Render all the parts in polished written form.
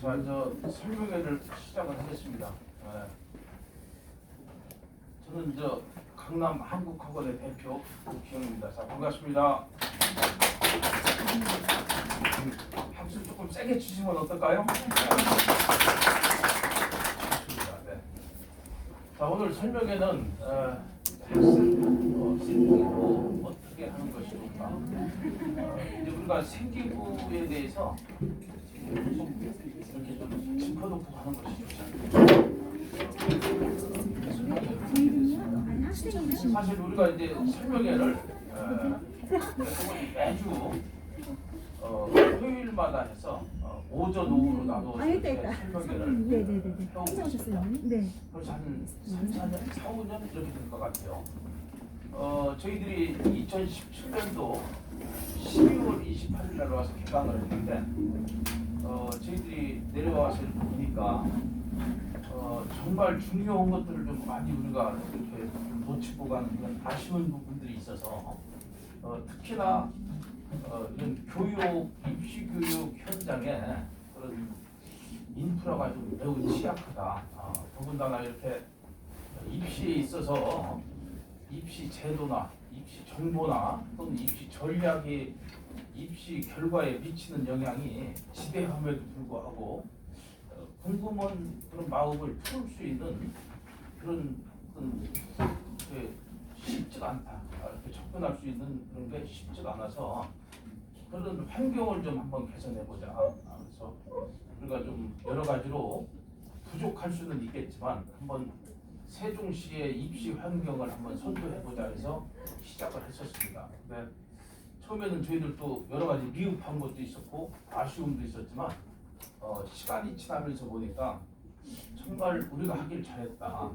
자, 설명회를 시작을 하겠습니다. 저는 강남 한국학원의 대표 김기영입니다. 자, 반갑습니다. 박수 조금 세게 치시면 어떨까요? 좋습니다. 네. 자, 오늘 설명회는 학생 생기부 어떻게 하는 것이 좋을까? 이제 우리가 생기부에 대해서 이렇게 좀 짚어놓고 가는 것이 좋지 않습니까? 사실 우리가 이제 설명회를 매주 토요일마다 해서 오전 오후로 나눠서 설명회를 해오고 있습니다. 그래서 한 3, 4년, 4, 5년 이렇게 될 것 같아요. 저희들이 2017년도 12월 28일 날 와서 개강을 했는데 저희들이 내려와서 보니까 정말 중요한 것들을 좀 많이 우리가 이렇게 놓치고 가는 그런 아쉬운 부분들이 있어서 특히나 이런 교육, 입시 교육 현장에 그런 인프라가 좀 매우 취약하다. 더군다나 이렇게 입시에 있어서 입시 제도나 입시 정보나 또는 입시 전략이 입시 결과에 미치는 영향이 지대함에도 불구하고 궁금한 그런 마음을 풀 수 있는 그런 쉽지가 않다. 이렇게 접근할 수 있는 그런 게 쉽지가 않아서 그런 환경을 좀 한번 개선해보자. 그래서 우리가 좀 여러 가지로 부족할 수는 있겠지만 한번 세종시의 입시 환경을 한번 선도해보자 해서 시작을 했었습니다. 근데 처음에는 저희들도 여러 가지 미흡한 것도 있었고 아쉬움도 있었지만 시간이 지나면서 보니까 정말 우리가 하길 잘했다.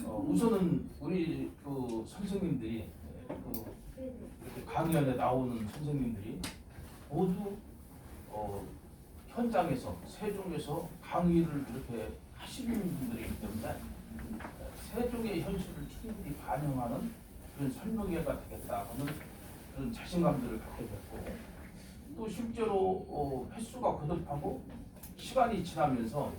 우선은 우리 그 선생님들이 이렇게 강연에 나오는 선생님들이 모두 현장에서 세종에서 강의를 이렇게 하시는 분들이기 때문에 세종의 현실을 충분히 반영하는 그런 설명회가 되겠다 하는 그런 자신감들을 갖게 됐고 또 실제로 횟수가 거듭하고 시간이 지나면서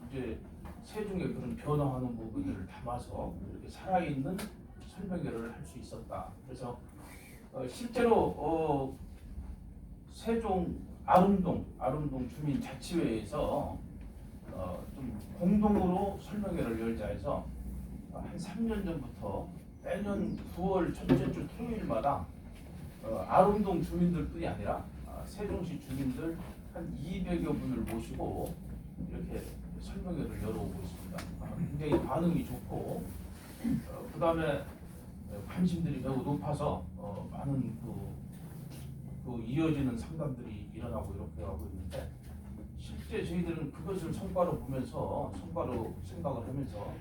이제 세종의 그런 변화하는 부분들을 담아서 이렇게 살아있는 설명회를 할 수 있었다. 그래서 실제로 세종 아름동 주민자치회에서 좀 공동으로 설명회를 열자 해서 한 3년 전부터 매년 9월 첫째 주 토요일마다 아름동 주민들뿐이 아니라 세종시 주민들 한 200여 분을 모시고 이렇게 설명회를 열어오고 있습니다. 굉장히 반응이 좋고 그 다음에 관심들이 매우 높아서 많은 그 이어지는 상담들이 일어나고 이렇게 하고 있는데 실제 저희들은 그것을 성과로 생각을 하면서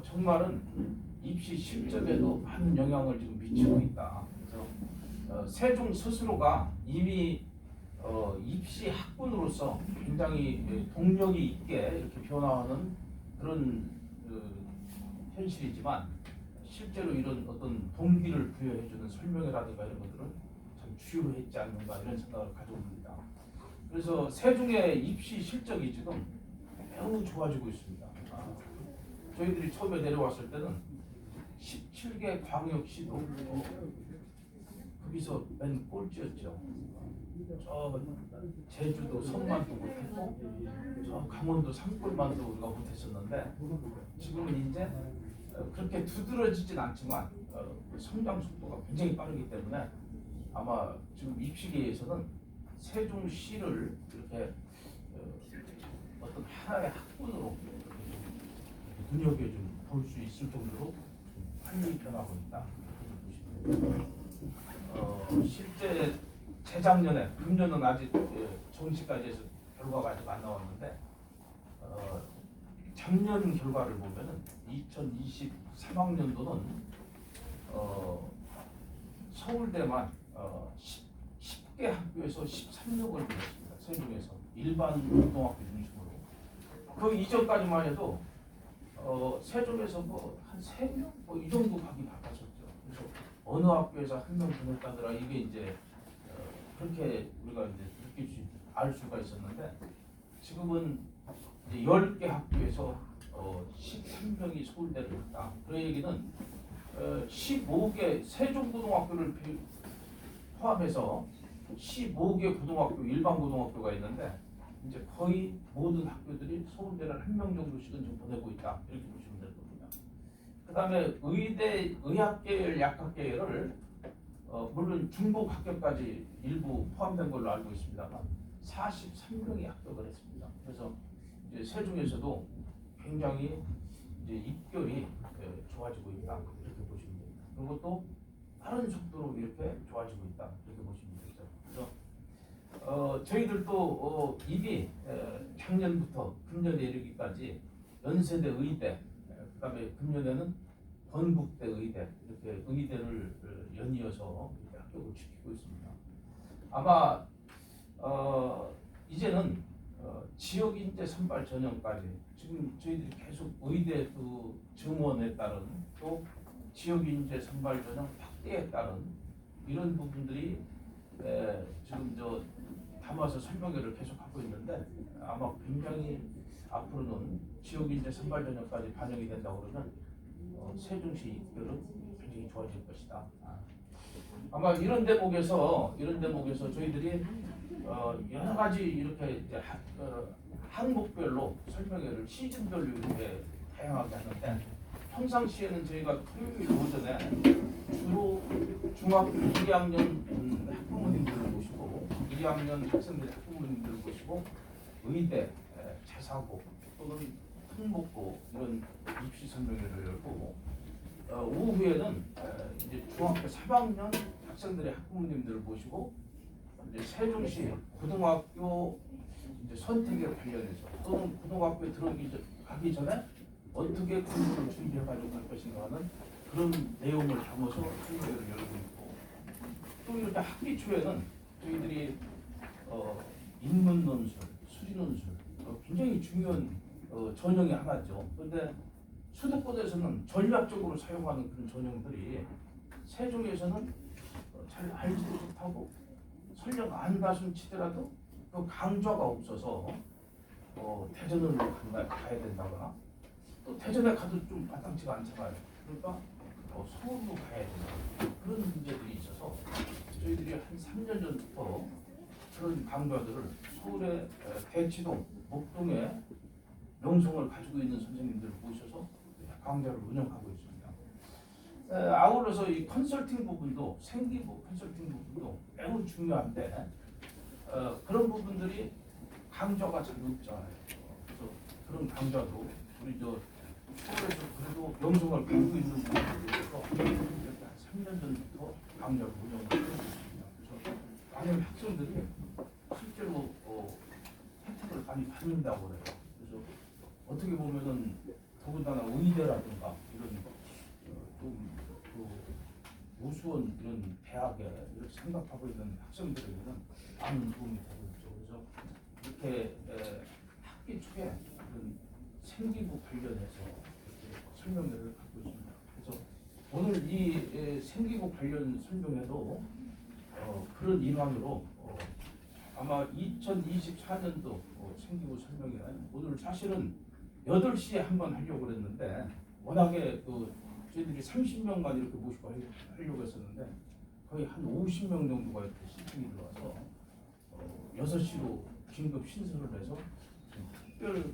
정말은 입시 실적에도 많은 영향을 지금 미치고 있다. 그래서 세종 스스로가 이미 입시 학군으로서 굉장히 동력이 있게 이렇게 변화하는 그런 현실이지만 실제로 이런 어떤 동기를 부여해주는 설명회라든가 이런 것들은 참 주요했지 않는가 이런 생각을 가지고 있습니다. 그래서 세종의 입시 실적이 지금 매우 좋아지고 있습니다. 저희들이 처음에 내려왔을 때는 17개 광역시도 거기서 맨 꼴찌였죠. 저 제주도 섬만도 못했고 저 강원도 산골만도 우리가 못했었는데 지금은 이제 그렇게 두드러지진 않지만 성장 속도가 굉장히 빠르기 때문에 아마 지금 입시계에서는 세종시를 이렇게 어떤 하나의 학군으로 눈여겨 좀 볼 수 있을 정도로 빨리 변하고 있다. 실제 재작년에 금년은 아직 정시까지 해서 결과가 아직 안 나왔는데 작년 결과를 보면은 2023학년도는 서울대만 10개 학교에서 13명을 받았습니다. 세종에서 일반 고등학교 중심으로 그 이전까지만 해도 세종에서 한 3명 이 정도 가기 바빴었죠. 그래서 어느 학교에서 한 명 보냈다더라 이게 이제 그렇게 우리가 이제 알 수가 있었는데 지금은 이제 10개 학교에서 13명이 서울대를 갔다. 그 얘기는 15개 세종고등학교를 포함해서 15개 고등학교, 일반 고등학교가 있는데 이제 거의 모든 학교들이 서울대를 한 명 정도씩은 좀 보내고 있다. 이렇게 보시면 될 겁니다. 그 다음에 의대, 의학계열, 약학계열을 물론 중복 합격까지 일부 포함된 걸로 알고 있습니다만 43명이 합격을 했습니다. 그래서 이제 세종에서도 굉장히 이제 입결이 좋아지고 있다. 이렇게 보시면 됩니다. 그리고 또 빠른 속도로 이렇게 좋아지고 있다. 이렇게 보시면 되죠. 그래서 저희들도 이미 작년부터 금년에 이르기까지 연세대 의대, 그다음에 금년에는 건국대 의대 이렇게 의대를 연이어서 이렇게 합격을 시키고 있습니다. 아마 이제는 지역 인재 선발 전형까지 지금 저희들이 계속 의대 그 증원에 따른 또 지역 인재 선발 전형 확대에 따른 이런 부분들이 지금 담아서 설명회를 계속 하고 있는데 아마 굉장히 앞으로는 지역 인재 선발 전형까지 반영이 된다고 그러면 세종시 입결은 굉장히 좋아질 것이다. 아마 이런 대목에서 저희들이 여러 가지 이렇게 이제 항목별로 설명회를 시즌별로 이렇게 다양하게 하는데 평상시에는 저희가 토요일 오전에 주로 중학교 2학년 학부모님들을 모시고 2학년 학생들 학부모님들을 모시고 의대, 자사고 또는 특목고 이런 입시 설명회를 열고 오후에는 이제 중학교 3학년 학생들의 학부모님들을 모시고 이제 세종시 고등학교 이제 선택에 관련해서 또는 고등학교에 가기 전에 어떻게 공부를 준비해 가지고 갈 것인가 하는 그런 내용을 담아서 설명회를 열고 있고 또 이렇게 학기 초에는 저희들이 인문 논술, 수리 논술 굉장히 중요한 전형이 하나죠. 그런데 수도권에서는 전략적으로 사용하는 그런 전형들이 세종에서는 잘 알지도 못하고 설령 안다순 치더라도 그 강좌가 없어서 대전으로 가야 된다거나 또 대전에 가도 좀 마땅치가 않잖아요. 그러니까 서울로 가야 된다. 그런 문제들이 있어서 저희들이 한 3년 전부터 그런 강좌들을 서울의 대치동, 목동에 명성을 가지고 있는 선생님들을 모셔서 강좌를 운영하고 있습니다. 아울러서 이 컨설팅 부분도 생기부 컨설팅 부분도 매우 중요한데 그런 부분들이 강좌가 잘 없잖아요. 그래서 그런 강좌도 우리 서울에서 그래도 명성을 가지고 있는 분들에서 3년 전부터 강좌를 운영하고 있습니다. 그래서 많은 학생들이 실제로 혜택을 많이 받는다고 그래요. 그래서 어떻게 보면은 더군다나 의대라든가 이런 우수한 이런 대학에 이렇게 생각하고 있는 학생들에게는 많은 도움이 되고 있죠. 그래서 이렇게 학기 초에 그런 생기부 관련해서 설명회를 갖고 있습니다. 그래서 오늘 이 생기부 관련 설명회도 그런 일환으로 아마 2024년도 생기부 설명회는 오늘 사실은 8시에 한번 하려고 그랬는데 워낙에 저희들이 30명만 이렇게 모시고 하려고 했었는데 거의 한 50명 정도가 이렇게 신청이 들어와서 6시로 긴급 신설을 해서 특별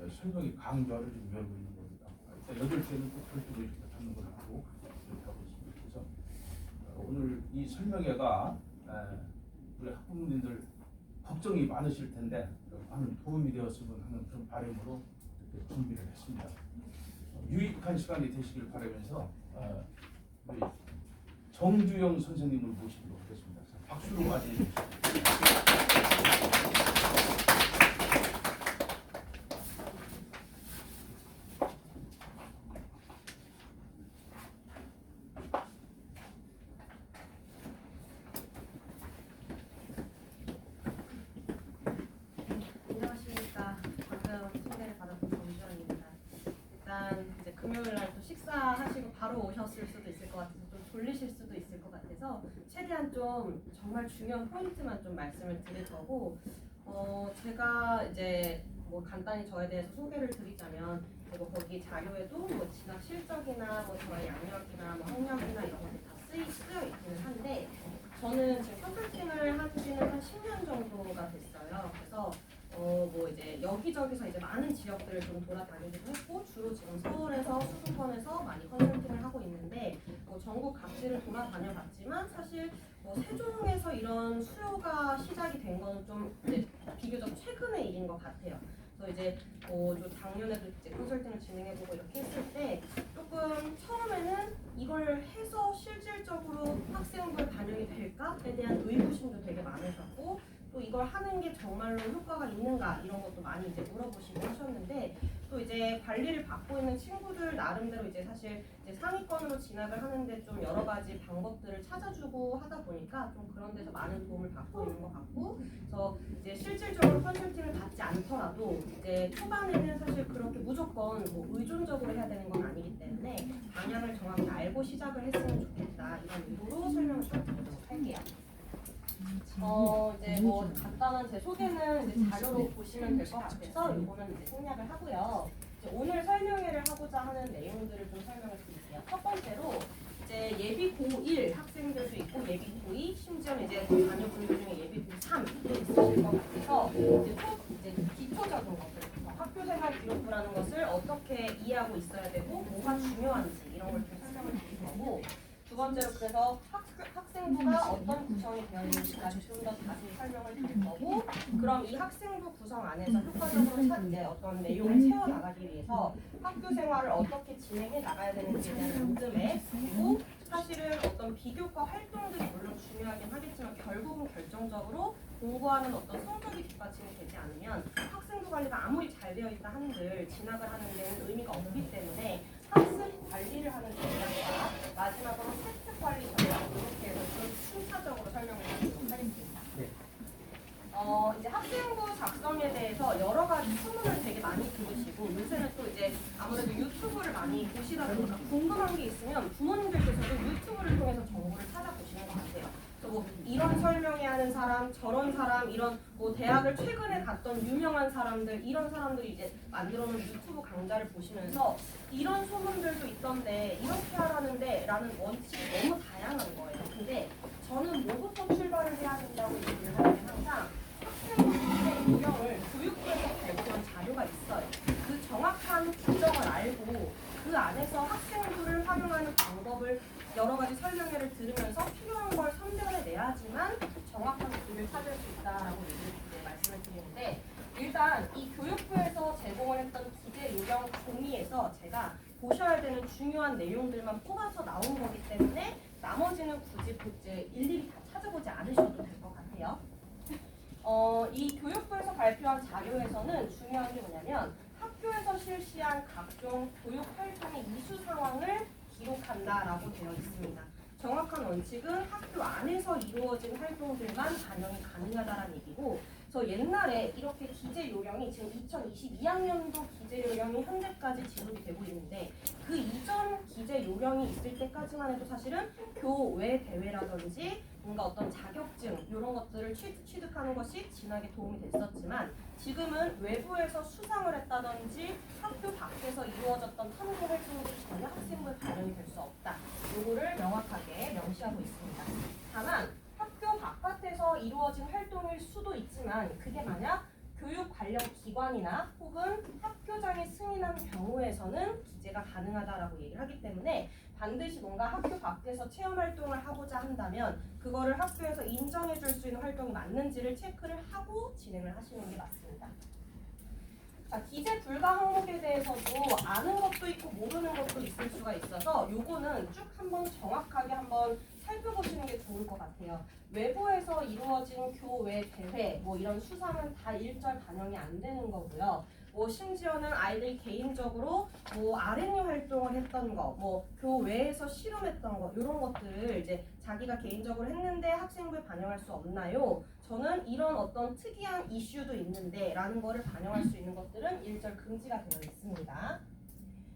설명회 강좌를 지금 열고 있는 겁니다. 8시에는 또 별도로 이렇게 하는 걸 하고 이렇게 하고 있습니다. 그래서 오늘 이 설명회가 우리 학부모님들 걱정이 많으실 텐데 많은 도움이 되었으면 하는 그런 바람으로 이렇게 준비를 했습니다. 유익한 시간이 되시길 바라면서 우리 정주영 선생님을 모시도록 하겠습니다. 박수로 맞이해 주십시오. 안녕하십니까. 방금 초대를 받았던 정주영입니다. 일단 이제 금요일 날 또 식사하시고 바로 오셨을 수도 있을 것 같아서 좀 졸리실 수도 있을 것 같아서 최대한 좀 정말 중요한 포인트만 좀 말씀을 드릴 거고 제가 이제 뭐 간단히 저에 대해서 소개를 드리자면 뭐 거기 자료에도 뭐 진학 실적이나 뭐 저의 양력이나 뭐 학력이나 이런 것들이 다 쓰여 있기는 한데 저는 지금 컨설팅을 한 지는 한 10년 정도가 됐어요. 그래서 뭐 이제 여기저기서 이제 많은 지역들을 좀 돌아다니기도 했고 주로 지금 서울에서 수도권에서 많이 컨설팅을 하고 있는데 뭐 전국 각지를 돌아다녀봤지만 사실 뭐 세종에서 이런 수요가 시작이 된 거는 좀 이제 비교적 최근의 일인 것 같아요. 그래서 이제 좀 작년에도 이제 컨설팅을 진행해보고 이렇게 했을 때 조금 처음에는 이걸 해서 실질적으로 학생부에 반영이 될까에 대한 의구심도 되게 많으셨고 또 이걸 하는 게 정말로 효과가 있는가 이런 것도 많이 이제 물어보시고 하셨는데 또 이제 관리를 받고 있는 친구들 나름대로 이제 사실 이제 상위권으로 진학을 하는데 좀 여러 가지 방법들을 찾아주고 하다 보니까 좀 그런 데서 많은 도움을 받고 있는 것 같고 그래서 이제 실질적으로 컨설팅을 받지 않더라도 이제 초반에는 사실 그렇게 무조건 뭐 의존적으로 해야 되는 건 아니기 때문에 방향을 정확히 알고 시작을 했으면 좋겠다 이런 의도로 설명을 좀 드리도록 할게요. 이제 뭐 간단한 제 소개는 이제 자료로 보시면 될 것 같아서 요거는 이제 생략을 하고요. 이제 오늘 설명회를 하고자 하는 내용들을 좀 설명을 드릴게요. 첫 번째로 이제 예비 고1 학생들도 있고 예비 고2 심지어는 이제 자녀분들 중에 예비 고3도 있으실 것 같아서 이제 기초적인 것들 학교생활 기록부라는 것을 어떻게 이해하고 있어야 되고 뭐가 중요한지 이런 걸 좀 설명을 드릴 거고 두 번째로 그래서 학생부가 어떤 구성이 되어 있는지까지 좀 더 자세히 설명을 드릴 거고 그럼 이 학생부 구성 안에서 효과적으로 이제 어떤 내용을 채워나가기 위해서 학교 생활을 어떻게 진행해 나가야 되는지에 대한 로드맵 그리고 사실은 어떤 비교과 활동들이 물론 중요하긴 하겠지만 결국은 결정적으로 공부하는 어떤 성적이 뒷받침이 되지 않으면 학생부 관리가 아무리 잘 되어 있다 한들 진학을 하는 데는 의미가 없기 때문에 학습 관리를 하는 전략과 마지막으로 혜택 관리 전략 이렇게 해서 좀 순차적으로 설명을 드리도록 하겠습니다. 이제 학생부 작성에 대해서 여러 가지 소문을 되게 많이 들으시고 요새는 또 이제 아무래도 유튜브를 많이 보시다 보니까 궁금한 게 있으면 부모님들께서도 유튜브를 통해서 정보를 찾아보시는 것 같아요. 뭐 이런 설명회 하는 사람, 저런 사람, 이런 뭐 대학을 최근에 갔던 유명한 사람들, 이런 사람들이 이제 만들어 놓은 유튜브 강좌를 보시면서 이런 소문들도 있던데 이렇게 하라는데 라는 원칙이 너무 다양한 거예요. 근데 저는 뭐부터 출발을 해야 된다고 얘기를 하는 게 항상 학생부의 유형을 교육부에서 발표한 자료가 있어요. 그 정확한 규정을 알고 그 안에서 학생부를 활용하는 방법을 여러 가지 설명회를 들으면서 필요한 걸 선별해 내야지만 정확한 길을 찾을 수 있다라고 말씀을 드리는데 일단 이 교육부에서 제공을 했던 기재 요령 종이에서 제가 보셔야 되는 중요한 내용들만 뽑아서 나온 거기 때문에 나머지는 굳이 이제 일일이 다 찾아보지 않으셔도 될 것 같아요. 이 교육부에서 발표한 자료에서는 중요한 게 뭐냐면 학교에서 실시한 각종 교육 활동의 이수 상황을 기록한다라고 되어 있습니다. 정확한 원칙은 학교 안에서 이루어진 활동들만 반영이 가능하다는 얘기고 저 옛날에 이렇게 기재 요령이 지금 2022학년도 기재 요령이 현재까지 지급이 되고 있는데 그 이전 기재 요령이 있을 때까지만 해도 사실은 교외 대회라든지 뭔가 어떤 자격증 이런 것들을 취득하는 것이 진학에 도움이 됐었지만 지금은 외부에서 수상을 했다든지 학교 밖에서 이루어졌던 탐구 활동들이 전혀 학생부에 반영이 될 수 없다. 요거를 명확하게 명시하고 있습니다. 다만 학교 바깥에서 이루어진 활동일 수도 있지만 그게 만약 교육 관련 기관이나 혹은 학교장이 승인한 경우에서는 기재가 가능하다라고 얘기를 하기 때문에 반드시 뭔가 학교 밖에서 체험 활동을 하고자 한다면 그거를 학교에서 인정해 줄 수 있는 활동이 맞는지를 체크를 하고 진행을 하시는 게 맞습니다. 자, 기재 불가 항목에 대해서도 아는 것도 있고 모르는 것도 있을 수가 있어서 요거는 쭉 한번 정확하게 한번 살펴보시는 게 좋을 것 같아요. 외부에서 이루어진 교외 대회 뭐 이런 수상은 다 일절 반영이 안 되는 거고요. 뭐 심지어는 아이들이 개인적으로 뭐 R&D 활동을 했던 거, 뭐 교외에서 실험했던 거 이런 것들을 이제 자기가 개인적으로 했는데 학생부에 반영할 수 없나요? 저는 이런 어떤 특이한 이슈도 있는데 라는 거를 반영할 수 있는 것들은 일절 금지가 되어 있습니다.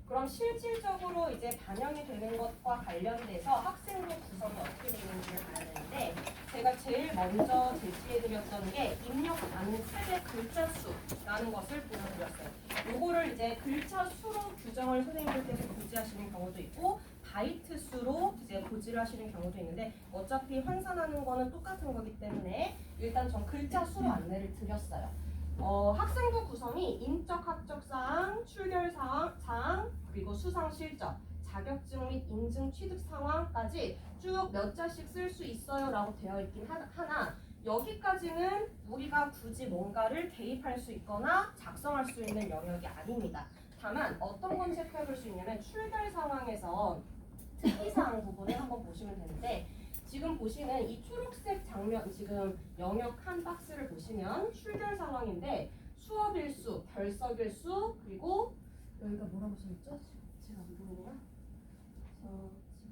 그럼 실질적으로 이제 반영이 되는 것과 관련돼서 학생부 구성이 어떻게 되는지를 봐야 되는데 제가 제일 먼저 제시해드렸던 게 입력 가능 최대 글자 수라는 것을 보여드렸어요. 요거를 이제 글자 수로 규정을 선생님들께서 고지하시는 경우도 있고 바이트 수로 이제 고지를 하시는 경우도 있는데 어차피 환산하는 거는 똑같은 거기 때문에 일단 전 글자 수로 안내를 드렸어요. 학생부 구성이 인적 학적 사항, 출결 사항, 그리고 수상 실적, 자격증 및 인증 취득 상황까지 쭉 몇 자씩 쓸 수 있어요라고 되어 있긴 하나 여기까지는 우리가 굳이 뭔가를 개입할 수 있거나 작성할 수 있는 영역이 아닙니다. 다만 어떤 건 체크해 볼 수 있냐면 출결 상황에서 특이사항 부분을 한번 보시면 되는데 지금 보시는 이 초록색 장면 지금 영역 한 박스를 보시면 출결 상황인데 수업 일수, 결석 일수 그리고 여기가 뭐라고 써있죠? 제가 안 보이나?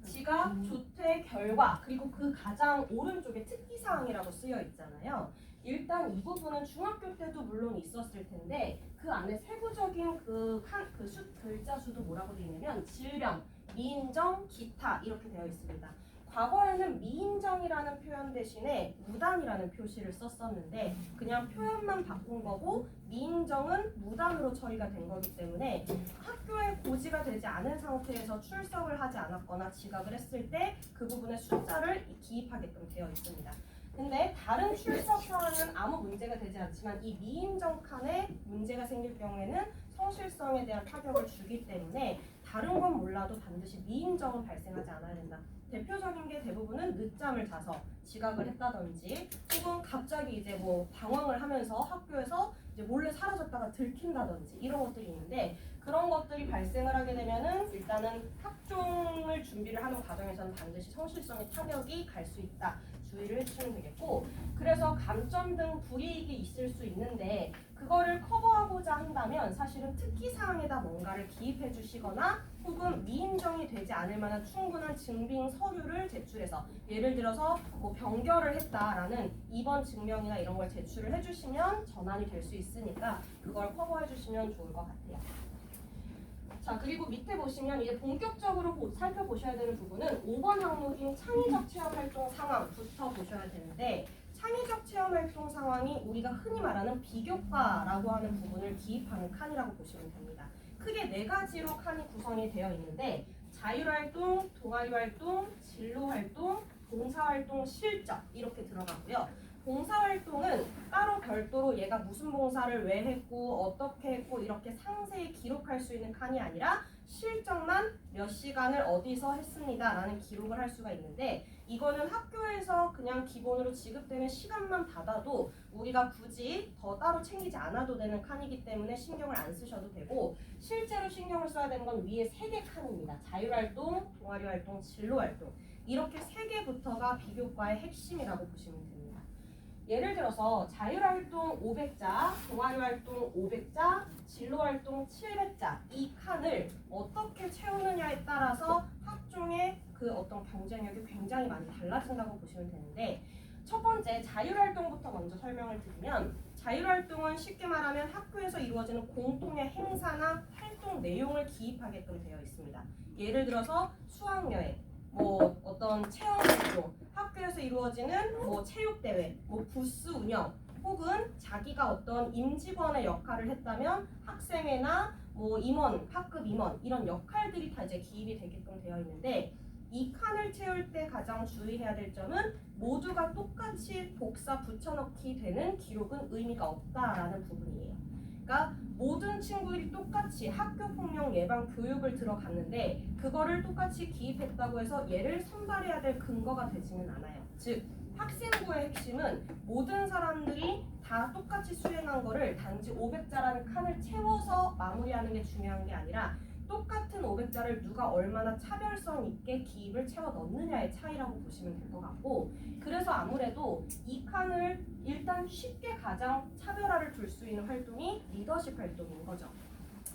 지각, 조퇴, 결과 그리고 그 가장 오른쪽에 특기사항이라고 쓰여 있잖아요. 일단 이 부분은 중학교 때도 물론 있었을 텐데 그 안에 세부적인 글자 수도 뭐라고 되어 있냐면 질령, 미인정, 기타 이렇게 되어 있습니다. 과거에는 미인정이라는 표현 대신에 무단이라는 표시를 썼었는데 그냥 표현만 바꾼 거고 미인정은 무단으로 처리가 된 거기 때문에 학교에 고지가 되지 않은 상태에서 출석을 하지 않았거나 지각을 했을 때 그 부분에 숫자를 기입하게끔 되어 있습니다. 근데 다른 출석 사항은 아무 문제가 되지 않지만 이 미인정 칸에 문제가 생길 경우에는 성실성에 대한 타격을 주기 때문에 다른 건 몰라도 반드시 미인정은 발생하지 않아야 된다. 대표적인 게 대부분은 늦잠을 자서 지각을 했다든지 혹은 갑자기 이제 뭐 방황을 하면서 학교에서 이제 몰래 사라졌다가 들킨다든지 이런 것들이 있는데 그런 것들이 발생을 하게 되면은 일단은 학종을 준비를 하는 과정에서는 반드시 성실성의 타격이 갈 수 있다. 주의를 해주시면 되겠고 그래서 감점 등 불이익이 있을 수 있는데 그거를 커버하고자 한다면 사실은 특기사항에다 뭔가를 기입해 주시거나 혹은 미인정이 되지 않을 만한 충분한 증빙 서류를 제출해서 예를 들어서 뭐 변결을 했다라는 입원 증명이나 이런 걸 제출을 해주시면 전환이 될 수 있으니까 그걸 커버해 주시면 좋을 것 같아요. 자 그리고 밑에 보시면 이제 본격적으로 살펴보셔야 되는 부분은 5번 항목인 창의적 체험활동 상황부터 보셔야 되는데 창의적 체험활동 상황이 우리가 흔히 말하는 비교과라고 하는 부분을 기입하는 칸이라고 보시면 됩니다. 크게 4가지로 칸이 구성이 되어 있는데 자율활동, 동아리활동, 진로활동, 봉사활동, 실적 이렇게 들어가고요. 봉사활동은 따로 별도로 얘가 무슨 봉사를 왜 했고 어떻게 했고 이렇게 상세히 기록할 수 있는 칸이 아니라 실적만 몇 시간을 어디서 했습니다 라는 기록을 할 수가 있는데 이거는 학교에서 그냥 기본으로 지급되는 시간만 받아도 우리가 굳이 더 따로 챙기지 않아도 되는 칸이기 때문에 신경을 안 쓰셔도 되고 실제로 신경을 써야 되는 건 위에 3개 칸입니다. 자율활동, 동아리활동, 진로활동 이렇게 3개부터가 비교과의 핵심이라고 보시면 됩니다. 예를 들어서 자율활동 500자, 동아리활동 500자, 진로활동 700자 이 칸을 어떻게 채우느냐에 따라서 학종의 그 어떤 경쟁력이 굉장히 많이 달라진다고 보시면 되는데 첫 번째 자율활동부터 먼저 설명을 드리면 자율활동은 쉽게 말하면 학교에서 이루어지는 공통의 행사나 활동 내용을 기입하게끔 되어 있습니다. 예를 들어서 수학여행, 뭐 어떤 체험활동, 학교에서 이루어지는 뭐 체육대회, 뭐 부스 운영, 혹은 자기가 어떤 임직원의 역할을 했다면 학생회나 뭐 임원, 학급 임원 이런 역할들이 다 이제 기입이 되게끔 되어 있는데 이 칸을 채울 때 가장 주의해야 될 점은 모두가 똑같이 복사 붙여넣기 되는 기록은 의미가 없다라는 부분이에요. 그러니까 모든 친구들이 똑같이 학교폭력 예방 교육을 들어갔는데 그거를 똑같이 기입했다고 해서 얘를 선발해야 될 근거가 되지는 않아요. 즉 학생부의 핵심은 모든 사람들이 다 똑같이 수행한 거를 단지 500자라는 칸을 채워서 마무리하는 게 중요한 게 아니라 똑같은 500자를 누가 얼마나 차별성 있게 기입을 채워 넣느냐의 차이라고 보시면 될 것 같고 그래서 아무래도 이 칸을 일단 쉽게 가장 차별화를 둘 수 있는 활동이 리더십 활동인 거죠.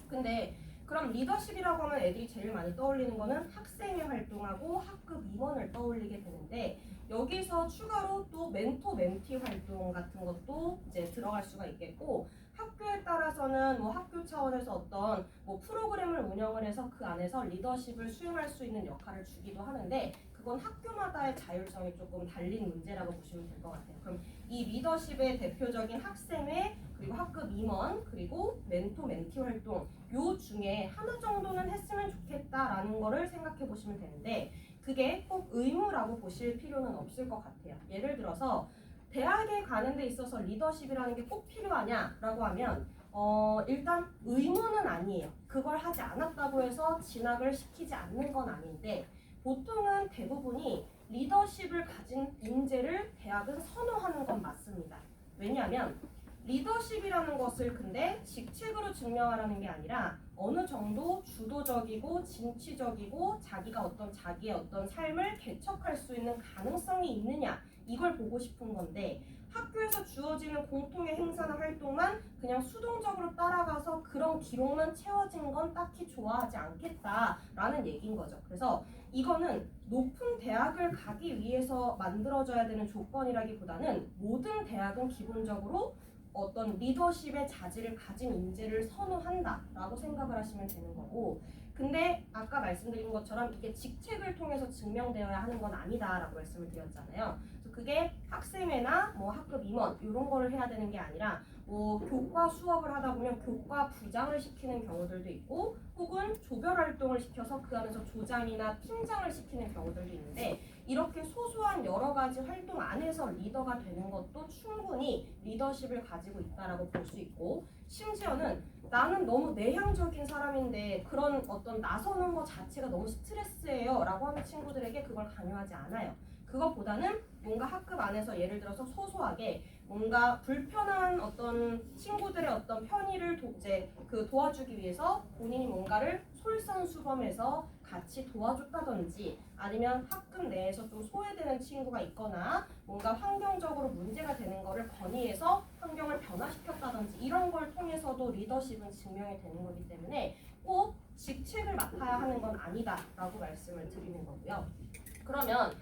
근데 그럼 리더십이라고 하면 애들이 제일 많이 떠올리는 거는 학생회 활동하고 학급 임원을 떠올리게 되는데 여기서 추가로 또 멘토 멘티 활동 같은 것도 이제 들어갈 수가 있겠고, 학교에 따라서는 뭐 학교 차원에서 어떤 뭐 프로그램을 운영을 해서 그 안에서 리더십을 수행할 수 있는 역할을 주기도 하는데, 그건 학교마다의 자율성이 조금 달린 문제라고 보시면 될 것 같아요. 그럼 이 리더십의 대표적인 학생회, 그리고 학급 임원, 그리고 멘토 멘티 활동, 요 중에 하나 정도는 했으면 좋겠다라는 거를 생각해 보시면 되는데, 그게 꼭 의무라고 보실 필요는 없을 것 같아요. 예를 들어서 대학에 가는 데 있어서 리더십이라는 게 꼭 필요하냐라고 하면 일단 의무는 아니에요. 그걸 하지 않았다고 해서 진학을 시키지 않는 건 아닌데, 보통은 대부분이 리더십을 가진 인재를 대학은 선호하는 건 맞습니다. 왜냐하면 리더십이라는 것을 근데 직책으로 증명하라는 게 아니라 어느 정도 주도적이고 진취적이고 자기의 어떤 삶을 개척할 수 있는 가능성이 있느냐, 이걸 보고 싶은 건데, 학교에서 주어지는 공통의 행사나 활동만 그냥 수동적으로 따라가서 그런 기록만 채워진 건 딱히 좋아하지 않겠다라는 얘기인 거죠. 그래서 이거는 높은 대학을 가기 위해서 만들어져야 되는 조건이라기보다는 모든 대학은 기본적으로 어떤 리더십의 자질을 가진 인재를 선호한다라고 생각을 하시면 되는 거고, 근데 아까 말씀드린 것처럼 이게 직책을 통해서 증명되어야 하는 건 아니다라고 말씀을 드렸잖아요. 그래서 그게 학생회나 뭐 학급 임원 이런 거를 해야 되는 게 아니라 뭐 교과 수업을 하다 보면 교과 부장을 시키는 경우들도 있고, 혹은 조별 활동을 시켜서 그 안에서 조장이나 팀장을 시키는 경우들도 있는데, 이렇게 소소한 여러 가지 활동 안에서 리더가 되는 것도 충분히 리더십을 가지고 있다라고 볼 수 있고, 심지어는 나는 너무 내향적인 사람인데 그런 어떤 나서는 것 자체가 너무 스트레스예요 라고 하는 친구들에게 그걸 강요하지 않아요. 그것보다는 뭔가 학급 안에서 예를 들어서 소소하게 뭔가 불편한 어떤 친구들의 어떤 편의를 도와주기 위해서 본인이 뭔가를 솔선수범해서 같이 도와줬다든지, 아니면 학급 내에서 좀 소외되는 친구가 있거나 뭔가 환경적으로 문제가 되는 거를 건의해서 환경을 변화시켰다든지, 이런 걸 통해서도 리더십은 증명이 되는 거기 때문에 꼭 직책을 맡아야 하는 건 아니다라고 말씀을 드리는 거고요. 그러면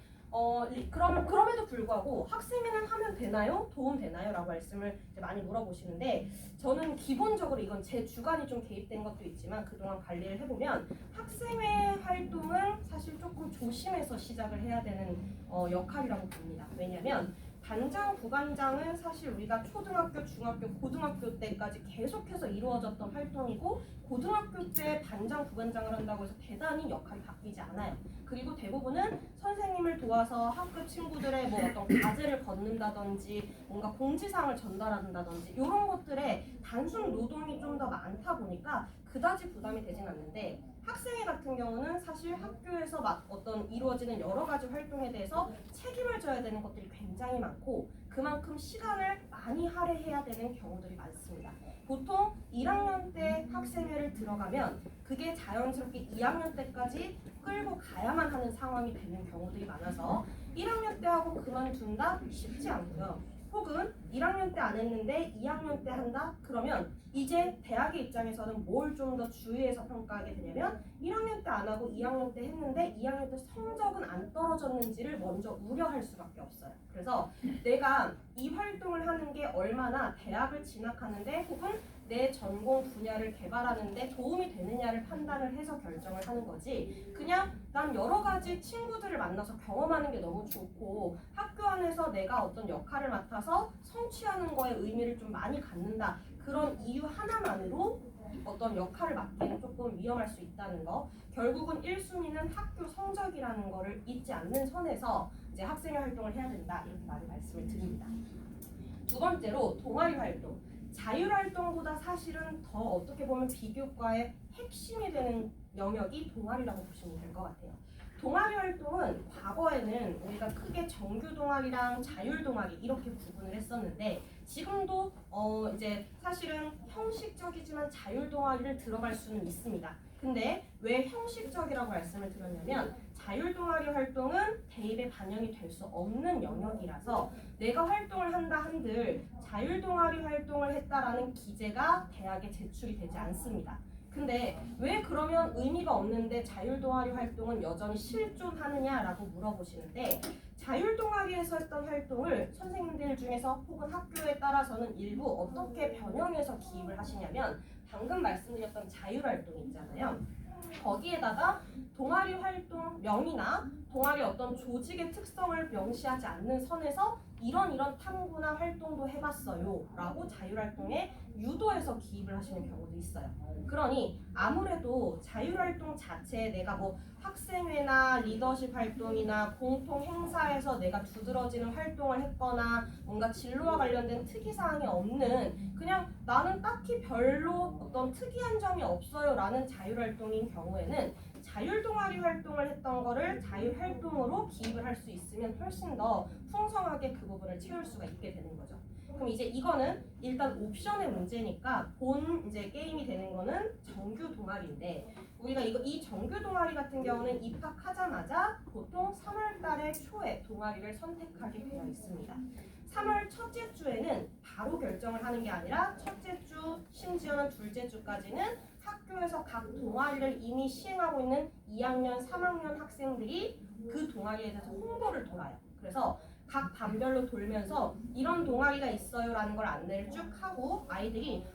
그럼에도 불구하고 학생회는 하면 되나요? 도움 되나요? 라고 말씀을 이제 많이 물어보시는데, 저는 기본적으로 이건 제 주관이 좀 개입된 것도 있지만 그동안 관리를 해보면 학생회 활동은 사실 조금 조심해서 시작을 해야 되는 역할이라고 봅니다. 왜냐하면 반장, 부반장은 사실 우리가 초등학교, 중학교, 고등학교 때까지 계속해서 이루어졌던 활동이고, 고등학교 때 반장, 부반장을 한다고 해서 대단히 역할이 바뀌지 않아요. 그리고 대부분은 선생님을 도와서 학급 친구들의 뭐 어떤 과제를 걷는다든지 뭔가 공지사항을 전달한다든지 이런 것들에 단순 노동이 좀 더 많다 보니까 그다지 부담이 되진 않는데, 학생회 같은 경우는 사실 학교에서 어떤 이루어지는 여러 가지 활동에 대해서 책임을 져야 되는 것들이 굉장히 많고, 그만큼 시간을 많이 할애해야 되는 경우들이 많습니다. 보통 1학년 때 학생회를 들어가면 그게 자연스럽게 2학년 때까지 끌고 가야만 하는 상황이 되는 경우들이 많아서 1학년 때 하고 그만둔다? 쉽지 않고요. 혹은 1학년 때 안 했는데 2학년 때 한다? 그러면 이제 대학의 입장에서는 뭘 좀 더 주의해서 평가하게 되냐면, 1학년 때 안 하고 2학년 때 했는데 2학년 때 성적은 안 떨어졌는지를 먼저 우려할 수밖에 없어요. 그래서 내가 이 활동을 하는 게 얼마나 대학을 진학하는데 혹은 내 전공 분야를 개발하는데 도움이 되느냐를 판단을 해서 결정을 하는 거지, 그냥 난 여러 가지 친구들을 만나서 경험하는 게 너무 좋고 학교 안에서 내가 어떤 역할을 맡아서 성취하는 거에 의미를 좀 많이 갖는다, 그런 이유 하나만으로 어떤 역할을 맡기는 조금 위험할 수 있다는 거, 결국은 1순위는 학교 성적이라는 거를 잊지 않는 선에서 이제 학생회 활동을 해야 된다, 이렇게 많이 말씀을 드립니다. 두 번째로 동아리 활동. 자율활동보다 사실은 더 어떻게 보면 비교과의 핵심이 되는 영역이 동아리라고 보시면 될 것 같아요. 동아리 활동은 과거에는 우리가 크게 정규 동아리랑 자율 동아리 이렇게 구분을 했었는데, 지금도 이제 사실은 형식적이지만 자율 동아리를 들어갈 수는 있습니다. 근데 왜 형식적이라고 말씀을 드렸냐면, 자율 동아리 활동은 대입에 반영이 될 수 없는 영역이라서 내가 활동을 한다 한들 자율 동아리 활동을 했다라는 기재가 대학에 제출이 되지 않습니다. 근데 왜 그러면 의미가 없는데 자율 동아리 활동은 여전히 실존하느냐라고 물어보시는데, 자율 동아리에서 했던 활동을 선생님들 중에서 혹은 학교에 따라서는 일부 어떻게 변형해서 기입을 하시냐면 방금 말씀드렸던 자율 활동이 있잖아요. 거기에다가 동아리 활동명이나 동아리 어떤 조직의 특성을 명시하지 않는 선에서 이런 탐구나 활동도 해봤어요 라고 자율활동에 유도해서 기입을 하시는 경우도 있어요. 그러니 아무래도 자율활동 자체에 내가 뭐 학생회나 리더십 활동이나 공통 행사에서 내가 두드러지는 활동을 했거나 뭔가 진로와 관련된 특이사항이 없는 그냥 나는 딱히 별로 어떤 특이한 점이 없어요 라는 자율활동인 경우에는 자율동아리 활동을 했던 거를 자율활동으로 기입을 할 수 있으면 훨씬 더 풍성하게 그 부분을 채울 수가 있게 되는 거죠. 그럼 이제 이거는 일단 옵션의 문제니까 본 이제 게임이 되는 거는 정규 동아리인데 우리가 이 정규 동아리 같은 경우는 입학하자마자 보통 3월 달에 초에 동아리를 선택하게 되어 있습니다. 3월 첫째 주에는 바로 결정을 하는 게 아니라 첫째 주 심지어는 둘째 주까지는 학교에서 각 동아리를 이미 시행하고 있는 2학년, 3학년 학생들이 그 동아리에 대해서 홍보를 돌아요. 그래서 각 반별로 돌면서 이런 동아리가 있어요라는 걸 안내를 쭉 하고 아이들이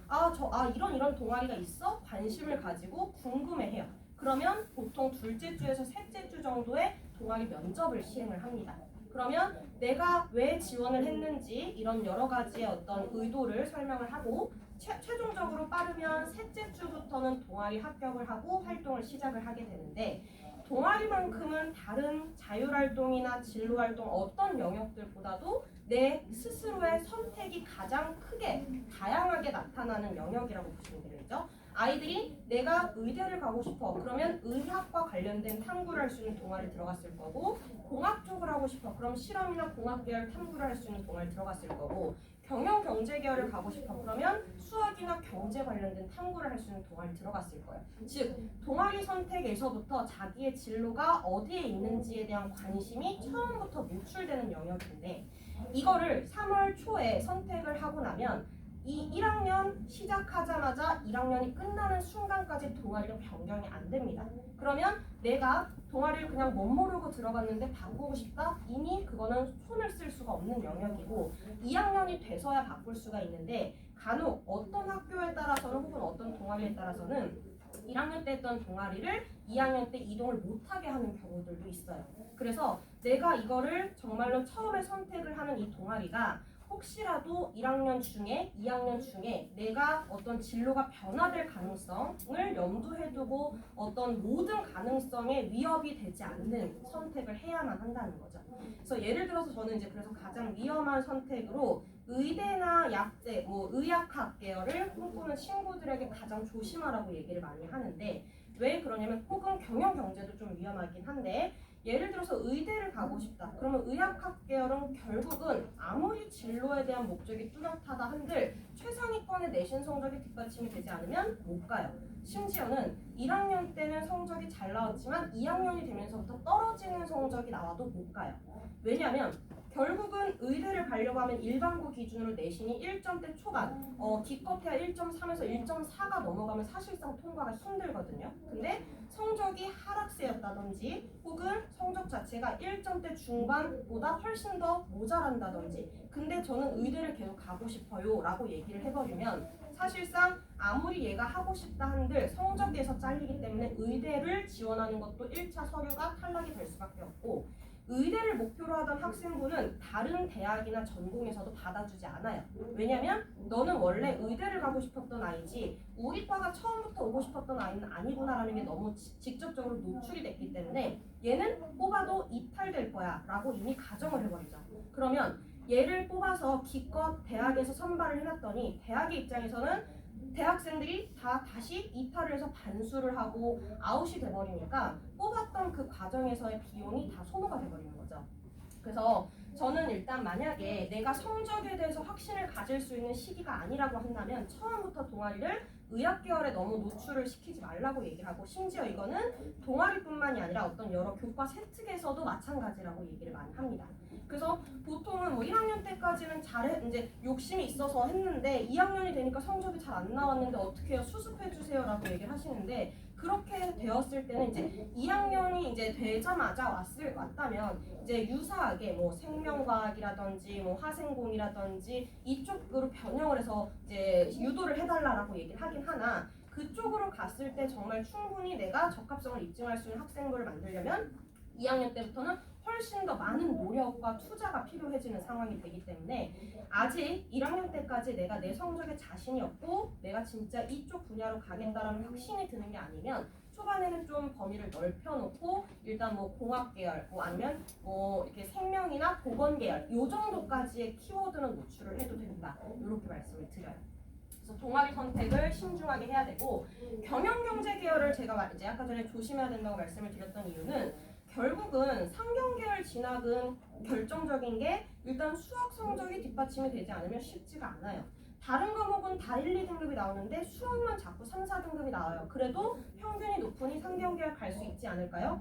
이런 동아리가 있어? 관심을 가지고 궁금해해요. 그러면 보통 둘째 주에서 셋째 주 정도에 동아리 면접을 시행을 합니다. 그러면 내가 왜 지원을 했는지 이런 여러 가지의 어떤 의도를 설명을 하고 최종적으로 빠르면 셋째 주부터는 동아리 합격을 하고 활동을 시작을 하게 되는데 동아리만큼은 다른 자율활동이나 진로활동 어떤 영역들보다도 내 스스로의 선택이 가장 크게 다양하게 나타나는 영역이라고 보시면 되겠죠. 아이들이 내가 의대를 가고 싶어 그러면 의학과 관련된 탐구를 할 수 있는 동아리 들어갔을 거고 공학 쪽을 하고 싶어 그럼 실험이나 공학 계열 탐구를 할 수 있는 동아리 들어갔을 거고 경영 경제 계열을 가고 싶어 그러면 수학이나 경제 관련된 탐구를 할 수 있는 동아리 들어갔을 거예요. 즉 동아리 선택에서부터 자기의 진로가 어디에 있는지에 대한 관심이 처음부터 노출되는 영역인데 이거를 3월 초에 선택을 하고 나면 이 1학년 시작하자마자 1학년이 끝나는 순간까지 동아리가 변경이 안 됩니다. 그러면 내가 동아리를 그냥 멋모르고 들어갔는데 바꾸고 싶다? 이미 그거는 손을 쓸 수가 없는 영역이고 2학년이 돼서야 바꿀 수가 있는데 간혹 어떤 학교에 따라서는 혹은 어떤 동아리에 따라서는 1학년 때 했던 동아리를 2학년 때 이동을 못하게 하는 경우들도 있어요. 그래서 내가 이거를 정말로 처음에 선택을 하는 이 동아리가 혹시라도 1학년 중에 2학년 중에 내가 어떤 진로가 변화될 가능성을 염두에 두고 어떤 모든 가능성에 위협이 되지 않는 선택을 해야만 한다는 거죠. 그래서 예를 들어서 저는 이제 그래서 가장 위험한 선택으로 의대나 약대, 의학학 계열을 꿈꾸는 친구들에게 가장 조심하라고 얘기를 많이 하는데 왜 그러냐면 혹은 경영 경제도 좀 위험하긴 한데 예를 들어서 의대를 가고 싶다. 그러면 의학학 계열은 결국은 아무리 진로에 대한 목적이 뚜렷하다 한들 최상위권의 내신 성적이 뒷받침이 되지 않으면 못 가요. 심지어는 1학년 때는 성적이 잘 나왔지만 2학년이 되면서부터 떨어지는 성적이 나와도 못 가요. 왜냐하면 결국은 의대를 가려고 하면 일반고 기준으로 내신이 1점대 초반, 기껏해야 1.3에서 1.4가 넘어가면 사실상 통과가 힘들거든요. 근데 성적이 하락세였다든지 혹은 성적 자체가 1점대 중반보다 훨씬 더 모자란다든지 근데 저는 의대를 계속 가고 싶어요 라고 얘기를 해버리면 사실상 아무리 얘가 하고 싶다 한들 성적에서 잘리기 때문에 의대를 지원하는 것도 1차 서류가 탈락이 될 수밖에 없고 의대를 목표로 하던 학생부는 다른 대학이나 전공에서도 받아주지 않아요. 왜냐면 너는 원래 의대를 가고 싶었던 아이지 우리 과가 처음부터 오고 싶었던 아이는 아니구나라는 게 너무 직접적으로 노출이 됐기 때문에 얘는 뽑아도 이탈될 거야 라고 이미 가정을 해버리죠. 그러면 얘를 뽑아서 기껏 대학에서 선발을 해놨더니 대학의 입장에서는 대학생들이 다시 이탈을 해서 반수를 하고 아웃이 돼버리니까 뽑았던 그 과정에서의 비용이 다 소모가 돼버리는 거죠. 그래서 저는 일단 만약에 내가 성적에 대해서 확신을 가질 수 있는 시기가 아니라고 한다면 처음부터 동아리를 의학 계열에 너무 노출을 시키지 말라고 얘기를 하고 심지어 이거는 동아리뿐만이 아니라 어떤 여러 교과 세특에서도 마찬가지라고 얘기를 많이 합니다. 그래서 보통은 1학년 때까지는 이제 욕심이 있어서 했는데 2학년이 되니까 성적이 잘 안 나왔는데 어떻게 해요? 수습해 주세요라고 얘기를 하시는데 그렇게 되었을 때는 이제 2학년이 이제 되자마자 왔다면 이제 유사하게 뭐 생명과학이라든지 뭐 화생공이라든지 이쪽으로 변형을 해서 이제 유도를 해달라고 얘기를 하긴 하나 그쪽으로 갔을 때 정말 충분히 내가 적합성을 입증할 수 있는 학생부를 만들려면 2학년 때부터는 훨씬 더 많은 노력과 투자가 필요해지는 상황이 되기 때문에 아직 1학년 때까지 내가 내 성적에 자신이 없고 내가 진짜 이쪽 분야로 가겠다라는 확신이 드는 게 아니면 초반에는 좀 범위를 넓혀놓고 일단 뭐 공학 계열 뭐 아니면 뭐 이렇게 생명이나 보건 계열 요 정도까지의 키워드는 노출을 해도 된다 이렇게 말씀을 드려요. 그래서 동아리 선택을 신중하게 해야 되고 경영경제 계열을 제가 이제 아까 전에 조심해야 된다고 말씀을 드렸던 이유는 결국은 상경계열 진학은 결정적인 게 일단 수학 성적이 뒷받침이 되지 않으면 쉽지가 않아요. 다른 과목은 다 1, 2등급이 나오는데 수학만 자꾸 3, 4등급이 나와요. 그래도 평균이 높으니 상경계열 갈 수 있지 않을까요?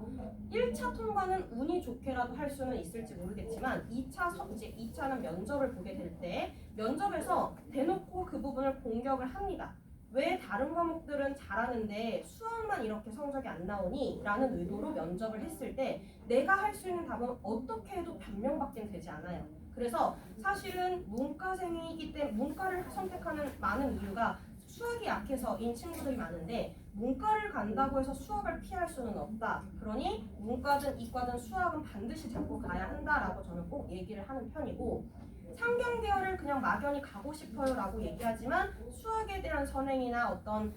1차 통과는 운이 좋게라도 할 수는 있을지 모르겠지만 2차는 면접을 보게 될 때 면접에서 대놓고 그 부분을 공격을 합니다. 왜 다른 과목들은 잘하는데 수학만 이렇게 성적이 안 나오니? 라는 의도로 면접을 했을 때 내가 할 수 있는 답은 어떻게 해도 변명밖에 되지 않아요. 그래서 사실은 문과생이기 때문에 문과를 선택하는 많은 이유가 수학이 약해서인 친구들이 많은데 문과를 간다고 해서 수학을 피할 수는 없다. 그러니 문과든 이과든 수학은 반드시 잡고 가야 한다라고 저는 꼭 얘기를 하는 편이고 상경계열을 그냥 막연히 가고 싶어요라고 얘기하지만 수학에 대한 선행이나 어떤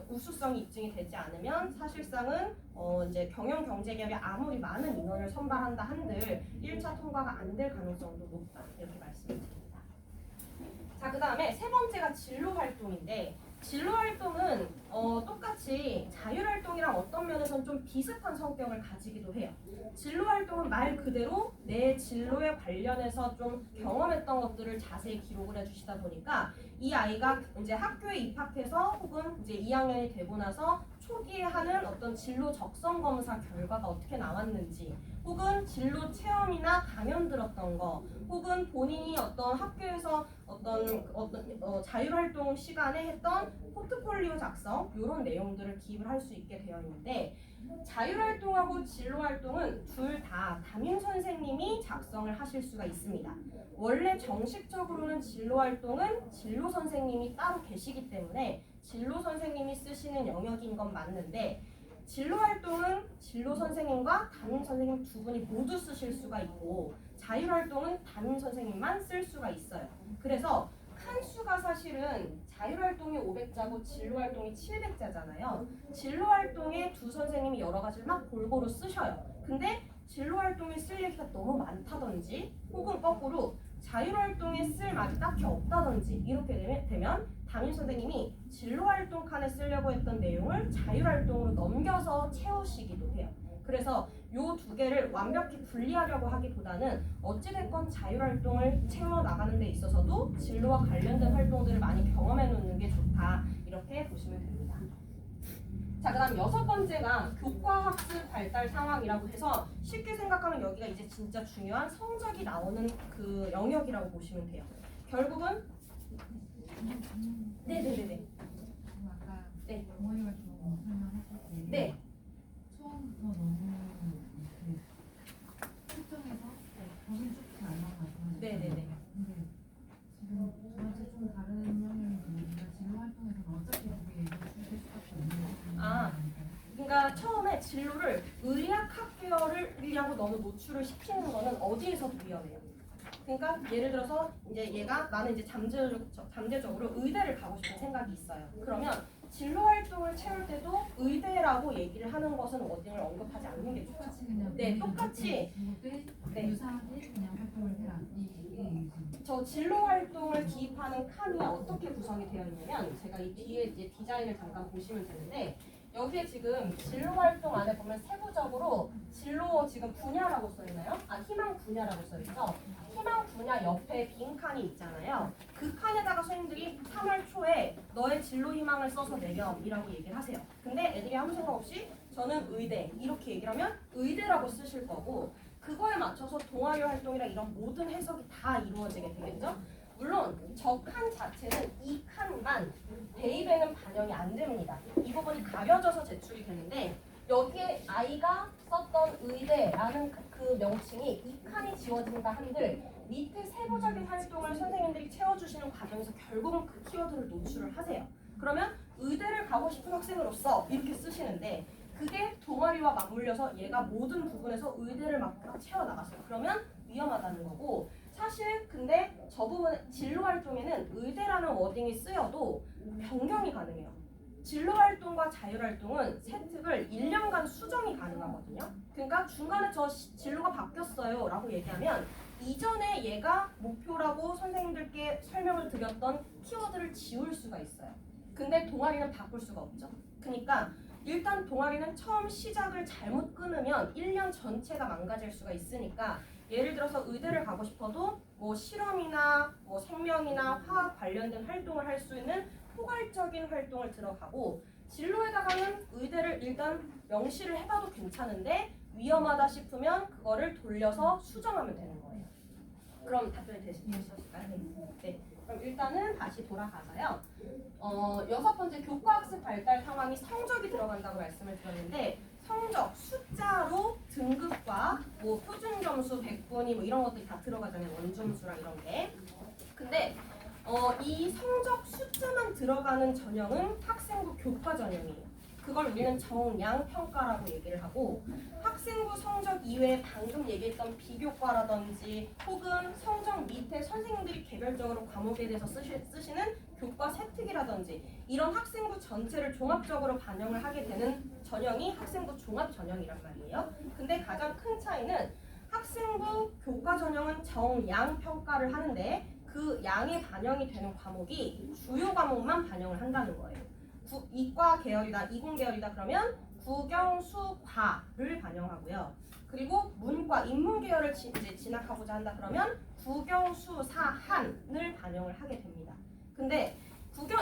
우수성이 입증이 되지 않으면 사실상은 이제 경영경제계열이 아무리 많은 인원을 선발한다 한들 1차 통과가 안 될 가능성도 높다 이렇게 말씀드립니다. 자, 그 다음에 세 번째가 진로활동인데 진로활동은 똑같이 자율활동이랑 어떤 면에서는 좀 비슷한 성격을 가지기도 해요. 진로활동은 말 그대로 내 진로에 관련해서 좀 경험했던 것들을 자세히 기록을 해주시다 보니까 이 아이가 이제 학교에 입학해서 혹은 이제 2학년이 되고 나서 초기에 하는 어떤 진로 적성 검사 결과가 어떻게 나왔는지 혹은 진로 체험이나 강연 들었던 거 혹은 본인이 어떤 학교에서 어떤 자율활동 시간에 했던 포트폴리오 작성 이런 내용들을 기입을 할 수 있게 되어 있는데 자율활동하고 진로활동은 둘 다 담임 선생님이 작성을 하실 수가 있습니다. 원래 정식적으로는 진로활동은 진로 선생님이 따로 계시기 때문에 진로 선생님이 쓰시는 영역인 건 맞는데 진로활동은 진로 선생님과 담임 선생님 두 분이 모두 쓰실 수가 있고 자율활동은 담임 선생님만 쓸 수가 있어요. 그래서 칸수가 사실은 자율활동이 500자고 진로활동이 700자잖아요. 진로활동에 두 선생님이 여러 가지를 막 골고루 쓰셔요. 근데 진로활동에 쓸 얘기가 너무 많다든지 혹은 거꾸로 자율활동에 쓸 말이 딱히 없다든지 이렇게 되면 담임 선생님이 진로활동 칸에 쓰려고 했던 내용을 자율활동으로 넘겨서 채우시기도 해요. 그래서 요 두 개를 완벽히 분리하려고 하기보다는 어찌됐건 자율활동을 채워나가는 데 있어서도 진로와 관련된 활동들을 많이 경험해 놓는 게 좋다 이렇게 보시면 됩니다. 자, 그 다음 6번째가 교과학습 발달 상황이라고 해서 쉽게 생각하면 여기가 이제 진짜 중요한 성적이 나오는 그 영역이라고 보시면 돼요. 결국은 네네네네. 아까 네. 동아리 활동 설명하실 때 네. 처음부터 너무 이렇게 설정해서 거기 좋지 않아가지고 네네네. 근데 지금 두 번째 좀 다른 영역인데 우리가 진로 활동에서는 어차피 그게 노출될 수밖에 없는 그러니까 처음에 진로를 의학학 계열이라고 너무 노출을 시키는 거는 어디에서도 위험해요. 그러니까 예를 들어서 이제 얘가 나는 이제 잠재적으로 의대를 가고 싶은 생각이 있어요. 그러면 진로 활동을 채울 때도 의대라고 얘기를 하는 것은 어딘을 언급하지 않는 게 좋죠. 똑같이 그냥 네, 똑같이 네. 유사하게 그냥 활동을 해라 이게 저 진로 활동을 기입하는 칸이 어떻게 구성이 되어 있냐면 제가 이 뒤에 이제 디자인을 잠깐 보시면 되는데 여기에 지금 진로 활동 안에 보면 세부적으로 진로 지금 분야라고 써 있나요? 희망 분야라고 써 있죠. 희망 분야 옆에 빈 칸이 있잖아요. 그 칸에다가 선생님들이 3월 초에 너의 진로 희망을 써서 내렴이라고 얘기를 하세요. 근데 애들이 아무 생각 없이 저는 의대 이렇게 얘기를 하면 의대라고 쓰실 거고 그거에 맞춰서 동아리 활동이랑 이런 모든 해석이 다 이루어지게 되겠죠. 물론 저 칸 자체는 이 칸만 대입에는 반영이 안 됩니다. 이 부분이 가려져서 제출이 되는데 여기에 아이가 썼던 의대라는 그 명칭이 이 칸이 지워진다 한들 밑에 세부적인 활동을 선생님들이 채워주시는 과정에서 결국은 그 키워드를 노출을 하세요. 그러면 의대를 가고 싶은 학생으로서 이렇게 쓰시는데 그게 동아리와 맞물려서 얘가 모든 부분에서 의대를 막 채워나갔어요. 그러면 위험하다는 거고 사실 근데 저 부분 진로 활동에는 의대라는 워딩이 쓰여도 변경이 가능해요. 진로 활동과 자율 활동은 세특을 1년간 수정이 가능하거든요. 그러니까 중간에 저 진로가 바뀌었어요 라고 얘기하면 이전에 얘가 목표라고 선생님들께 설명을 드렸던 키워드를 지울 수가 있어요. 근데 동아리는 바꿀 수가 없죠. 그러니까 일단 동아리는 처음 시작을 잘못 끊으면 1년 전체가 망가질 수가 있으니까 예를 들어서 의대를 가고 싶어도 뭐 실험이나 뭐 생명이나 화학 관련된 활동을 할 수 있는 포괄적인 활동을 들어가고 진로에다가는 의대를 일단 명시를 해봐도 괜찮은데 위험하다 싶으면 그거를 돌려서 수정하면 되는 거예요. 그럼 답변이 되셨을까요? 네. 그럼 일단은 다시 돌아가서요. 6번째 교과학습 발달 상황이 성적이 들어간다고 말씀을 드렸는데 성적 숫자로 등급과 뭐 표준 점수 100분위 뭐 이런 것들이 다 들어가잖아요. 원점수랑 이런 게. 근데 이 성적 숫자만 들어가는 전형은 학생부 교과 전형이에요. 그걸 우리는 정양 평가라고 얘기를 하고 학생부 성적 이외에 방금 얘기했던 비교과라든지 혹은 성적 밑에 선생님들이 개별적으로 과목에 대해서 쓰시는 교과 세특이라든지 이런 학생부 전체를 종합적으로 반영을 하게 되는 전형이 학생부 종합 전형이란 말이에요. 근데 가장 큰 차이는 학생부 교과 전형은 정양 평가를 하는데 그 양에 반영이 되는 과목이 주요 과목만 반영을 한다는 거예요. 이과 계열이다, 이공 계열이다 그러면 국영수과를 반영하고요. 그리고 문과, 인문 계열을 이제 진학하고자 한다 그러면 국영수사한을 반영을 하게 됩니다. 근데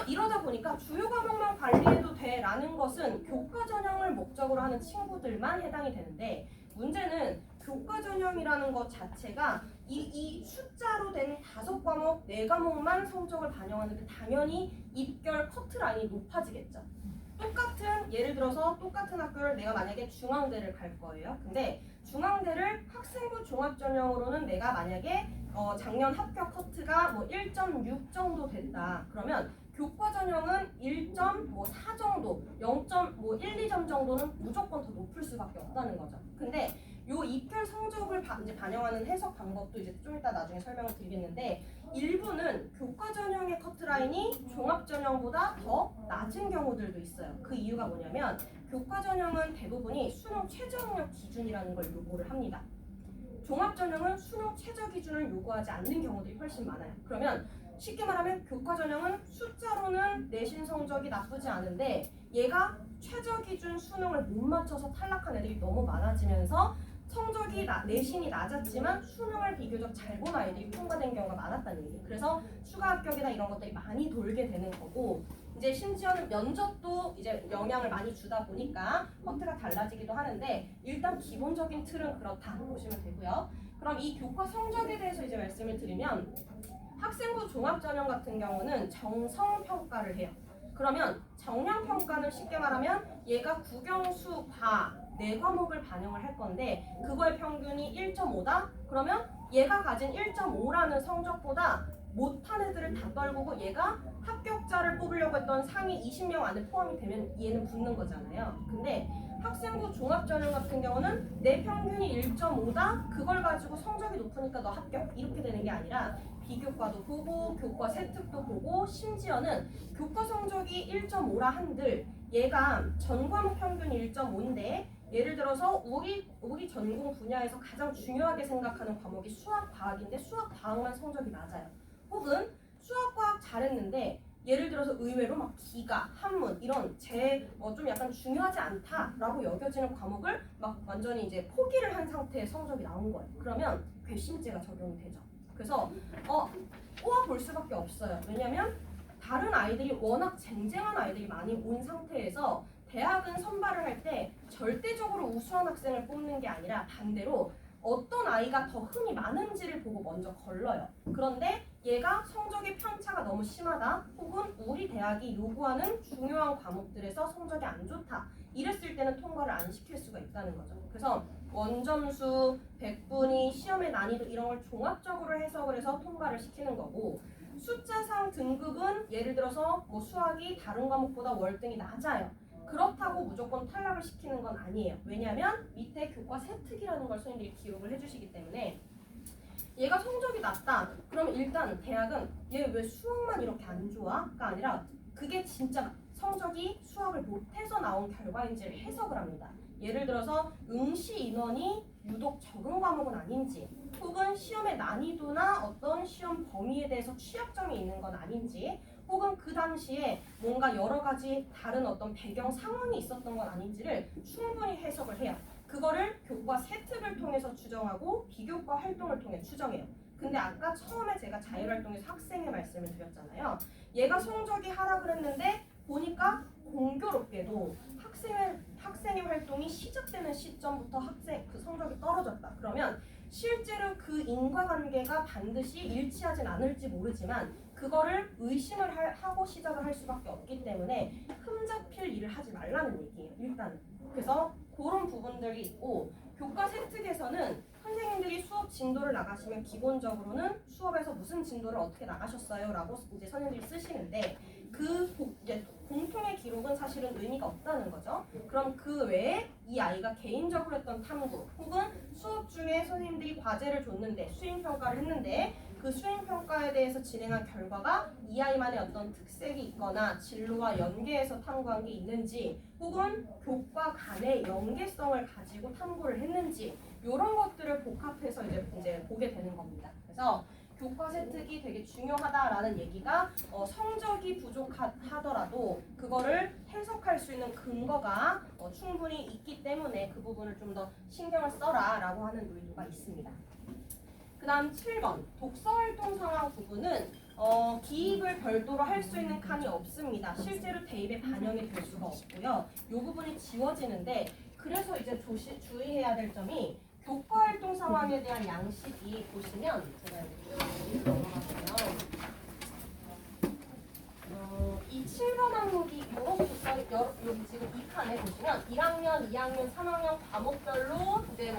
이러다 보니까 주요 과목만 관리해도 돼라는 것은 교과 전형을 목적으로 하는 친구들만 해당이 되는데 문제는 교과 전형이라는 것 자체가 이 숫자로 된 5과목, 4과목만 성적을 반영하는데 당연히 입결 커트라인이 높아지겠죠. 똑같은 예를 들어서 똑같은 학교를 내가 만약에 중앙대를 갈 거예요. 근데 중앙대를 학생부 종합전형으로는 내가 만약에 작년 합격 커트가 뭐 1.6 정도 됐다. 그러면 교과 전형은 1.4 정도, 0.1, 2점 정도는 무조건 더 높을 수밖에 없다는 거죠. 근데 요 입결 성적을 이제 반영하는 해석 방법도 이제 좀 이따 나중에 설명을 드리겠는데 일부는 교과 전형의 커트라인이 종합 전형보다 더 낮은 경우들도 있어요. 그 이유가 뭐냐면 교과 전형은 대부분이 수능 최저 능력 기준이라는 걸 요구를 합니다. 종합 전형은 수능 최저 기준을 요구하지 않는 경우들이 훨씬 많아요. 그러면 쉽게 말하면 교과 전형은 숫자로는 내신 성적이 나쁘지 않은데 얘가 최저 기준 수능을 못 맞춰서 탈락한 애들이 너무 많아지면서 성적이 내신이 낮았지만 수능을 비교적 잘 본 아이들이 통과된 경우가 많았다는 얘기예요. 그래서 추가 합격이나 이런 것들이 많이 돌게 되는 거고 이제 심지어는 면접도 이제 영향을 많이 주다 보니까 커트가 달라지기도 하는데 일단 기본적인 틀은 그렇다 보시면 되고요. 그럼 이 교과 성적에 대해서 이제 말씀을 드리면 학생부 종합전형 같은 경우는 정성 평가를 해요. 그러면 정량 평가는 쉽게 말하면 얘가 국영수 과 4과목을 반영을 할 건데 그거의 평균이 1.5다? 그러면 얘가 가진 1.5라는 성적보다 못한 애들을 다 떨구고 얘가 합격자를 뽑으려고 했던 상위 20명 안에 포함이 되면 얘는 붙는 거잖아요. 근데 학생부 종합전형 같은 경우는 내 평균이 1.5다? 그걸 가지고 성적이 높으니까 너 합격 이렇게 되는 게 아니라 비교과도 보고 교과 세특도 보고 심지어는 교과 성적이 1.5라 한들 얘가 전 과목 평균이 1.5인데 예를 들어서 우리 전공 분야에서 가장 중요하게 생각하는 과목이 수학, 과학인데 수학, 과학만 성적이 낮아요. 혹은 수학, 과학 잘했는데 예를 들어서 의외로 막 기가, 한문 이런 좀 약간 중요하지 않다라고 여겨지는 과목을 막 완전히 이제 포기를 한 상태의 성적이 나온 거예요. 그러면 괘씸죄가 적용이 되죠. 그래서 꼬아 볼 수밖에 없어요. 왜냐하면 다른 아이들이 워낙 쟁쟁한 아이들이 많이 온 상태에서 대학은 선발을 할 때 절대적으로 우수한 학생을 뽑는 게 아니라 반대로 어떤 아이가 더 흥이 많은지를 보고 먼저 걸러요. 그런데 얘가 성적의 편차가 너무 심하다, 혹은 우리 대학이 요구하는 중요한 과목들에서 성적이 안 좋다, 이랬을 때는 통과를 안 시킬 수가 있다는 거죠. 그래서 원점수, 백분위, 시험의 난이도 이런 걸 종합적으로 해석을 해서 통과를 시키는 거고, 숫자상 등급은 예를 들어서 뭐 수학이 다른 과목보다 월등히 낮아요. 그렇다고 무조건 탈락을 시키는 건 아니에요. 왜냐하면 밑에 교과 세특이라는 걸 선생님들이 기록을 해주시기 때문에 얘가 성적이 낮다. 그럼 일단 대학은 얘 왜 수학만 이렇게 안 좋아?가 아니라 그게 진짜 성적이 수학을 못해서 나온 결과인지를 해석을 합니다. 예를 들어서 응시 인원이 유독 적은 과목은 아닌지, 혹은 시험의 난이도나 어떤 시험 범위에 대해서 취약점이 있는 건 아닌지, 혹은 그 당시에 뭔가 여러 가지 다른 어떤 배경 상황이 있었던 건 아닌지를 충분히 해석을 해요. 그거를 교과 세특을 통해서 추정하고 비교과 활동을 통해 추정해요. 근데 아까 처음에 제가 자율활동에서 학생의 말씀을 드렸잖아요. 얘가 성적이 하락을 했는데 보니까 공교롭게도 학생의 활동이 시작되는 시점부터 그 성적이 떨어졌다. 그러면 실제로 그 인과관계가 반드시 일치하진 않을지 모르지만 그거를 의심을 하고 시작을 할 수밖에 없기 때문에 흠잡힐 일을 하지 말라는 얘기예요. 일단은. 그래서 그런 부분들이 있고, 교과 세특에서는 선생님들이 수업 진도를 나가시면 기본적으로는 수업에서 무슨 진도를 어떻게 나가셨어요? 라고 이제 선생님들이 쓰시는데 이제 공통의 기록은 사실은 의미가 없다는 거죠. 그럼 그 외에 이 아이가 개인적으로 했던 탐구, 혹은 수업 중에 선생님들이 과제를 줬는데 수행평가를 했는데 그 수행평가에 대해서 진행한 결과가 이 아이만의 어떤 특색이 있거나 진로와 연계해서 탐구한 게 있는지, 혹은 교과 간의 연계성을 가지고 탐구를 했는지, 이런 것들을 복합해서 이제 보게 되는 겁니다. 그래서 교과 세특이 되게 중요하다라는 얘기가 성적이 부족하더라도 그거를 해석할 수 있는 근거가 충분히 있기 때문에 그 부분을 좀 더 신경을 써라라고 하는 의도가 있습니다. 그 다음 7번 독서활동 상황 부분은 기입을 별도로 할 수 있는 칸이 없습니다. 실제로 대입에 반영이 될 수가 없고요. 이 부분이 지워지는데, 그래서 이제 주의해야 될 점이 교과활동 상황에 대한 양식이 보시면, 제가 여기 넘어가면 이 7번 항목이 여기 지금 이 칸에 보시면 1학년, 2학년, 3학년 과목별로 이제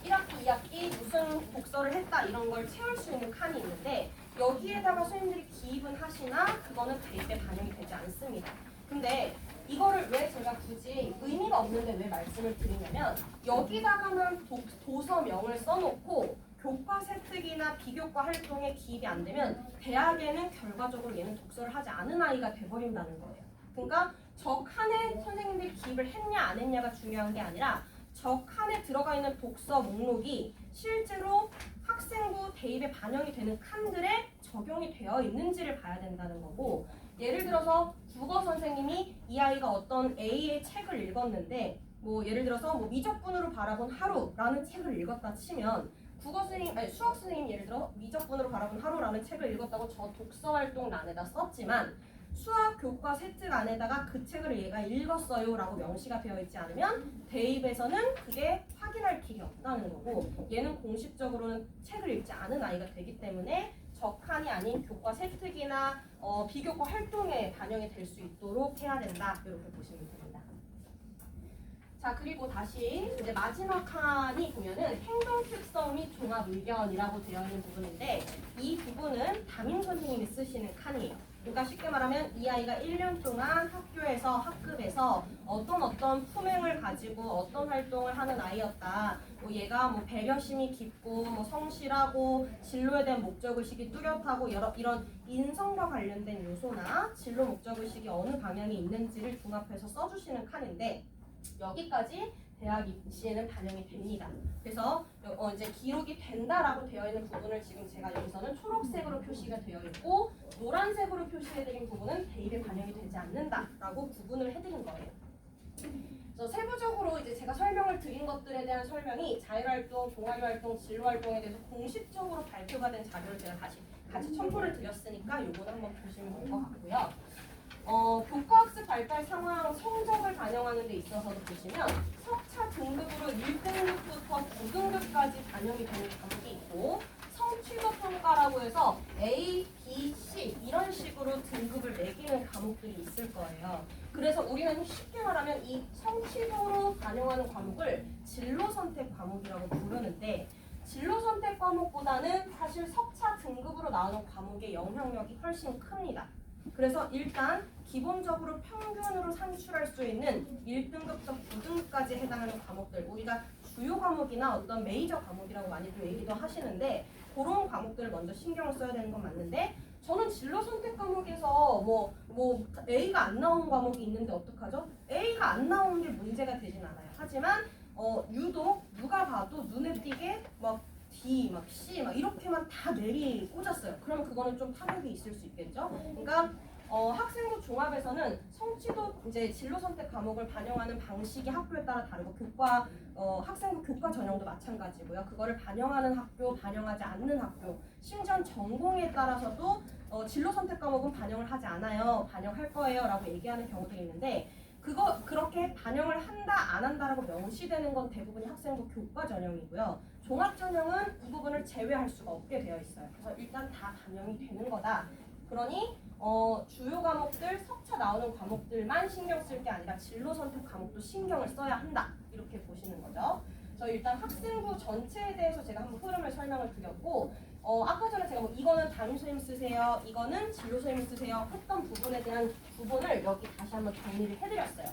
1학기, 2학기 무슨 독서를 했다 이런 걸 채울 수 있는 칸이 있는데, 여기에다가 선생님들이 기입은 하시나 그거는 대입에 반영이 되지 않습니다. 근데 이거를 왜 제가 굳이 의미가 없는데 왜 말씀을 드리냐면, 여기다가만 도서명을 써놓고 교과 세특이나 비교과 활동에 기입이 안 되면 대학에는 결과적으로 얘는 독서를 하지 않은 아이가 돼버린다는 거예요. 그러니까 저 칸에 선생님들이 기입을 했냐 안 했냐가 중요한 게 아니라 저 칸에 들어가 있는 독서 목록이 실제로 학생부 대입에 반영이 되는 칸들에 적용이 되어 있는지를 봐야 된다는 거고, 예를 들어서 국어 선생님이 이 아이가 어떤 A의 책을 읽었는데 예를 들어서 미적분으로 바라본 하루라는 책을 읽었다 치면, 수학 선생님 예를 들어 미적분으로 바라본 하루라는 책을 읽었다고 저 독서활동 란에다 썼지만 수학 교과 세특 안에다가 그 책을 얘가 읽었어요 라고 명시가 되어 있지 않으면 대입에서는 그게 확인할 길이 없다는 거고, 얘는 공식적으로는 책을 읽지 않은 아이가 되기 때문에 저 칸이 아닌 교과 세특이나 비교과 활동에 반영이 될 수 있도록 해야 된다, 이렇게 보시면 됩니다. 자, 그리고 다시 이제 마지막 칸이 보면은 행동 특성 및 종합 의견이라고 되어 있는 부분인데, 이 부분은 담임 선생님이 쓰시는 칸이에요. 그러니까 쉽게 말하면 이 아이가 1년 동안 학급에서 어떤 품행을 가지고 어떤 활동을 하는 아이였다. 얘가 배려심이 깊고 성실하고 진로에 대한 목적의식이 뚜렷하고 이런 인성과 관련된 요소나 진로 목적의식이 어느 방향에 있는지를 종합해서 써주시는 칸인데, 여기까지 대학 입시에는 반영이 됩니다. 그래서 이제 기록이 된다라고 되어 있는 부분을 지금 제가 여기서는 초록색으로 표시가 되어 있고, 노란색으로 표시해드린 부분은 대입에 반영이 되지 않는다라고 구분을 해드린 거예요. 그래서 세부적으로 이제 제가 설명을 드린 것들에 대한 설명이 자율활동, 동아리활동, 진로활동에 대해서 공식적으로 발표가 된 자료를 제가 같이 첨부를 드렸으니까 요거는 한번 보시면 될 것 같고요. 교과학습 발달 상황 성적을 반영하는 데 있어서도 보시면 석차 등급으로 1등급부터 9등급까지 반영이 되는 과목이 있고 성취도 평가라고 해서 A, B, C 이런 식으로 등급을 매기는 과목들이 있을 거예요. 그래서 우리는 쉽게 말하면 이 성취도로 반영하는 과목을 진로 선택 과목이라고 부르는데 진로 선택 과목보다는 사실 석차 등급으로 나오는 과목의 영향력이 훨씬 큽니다. 그래서 일단 기본적으로 평균으로 산출할 수 있는 1등급부터 9등급까지 해당하는 과목들 우리가 주요 과목이나 어떤 메이저 과목이라고 많이들 얘기도 하시는데 그런 과목들을 먼저 신경을 써야 되는 건 맞는데 저는 진로 선택 과목에서 뭐 A가 안 나온 과목이 있는데 어떡하죠? A가 안 나온 게 문제가 되진 않아요. 하지만 유독 누가 봐도 눈에 띄게 막 D, 막 C, 막 이렇게만 다 내리 꽂았어요. 그러면 그거는 좀 타격이 있을 수 있겠죠? 그러니까 학생부 종합에서는 성취도 이제 진로 선택 과목을 반영하는 방식이 학교에 따라 다르고 교과 학생부 교과 전형도 마찬가지고요. 그거를 반영하는 학교, 반영하지 않는 학교, 심지어 전공에 따라서도 진로 선택 과목은 반영을 하지 않아요. 반영할 거예요라고 얘기하는 경우도 있는데 그렇게 반영을 한다 안 한다라고 명시되는 건 대부분이 학생부 교과 전형이고요. 종합 전형은 이 부분을 제외할 수가 없게 되어 있어요. 그래서 일단 다 반영이 되는 거다. 그러니 주요 과목들, 석차 나오는 과목들만 신경 쓸 게 아니라 진로 선택 과목도 신경을 써야 한다. 이렇게 보시는 거죠. 그래서 일단 학생부 전체에 대해서 제가 한번 흐름을 설명을 드렸고 아까 전에 제가 이거는 담임 선생님 쓰세요, 이거는 진로 선생님 쓰세요 했던 부분에 대한 부분을 여기 다시 한번 정리를 해드렸어요.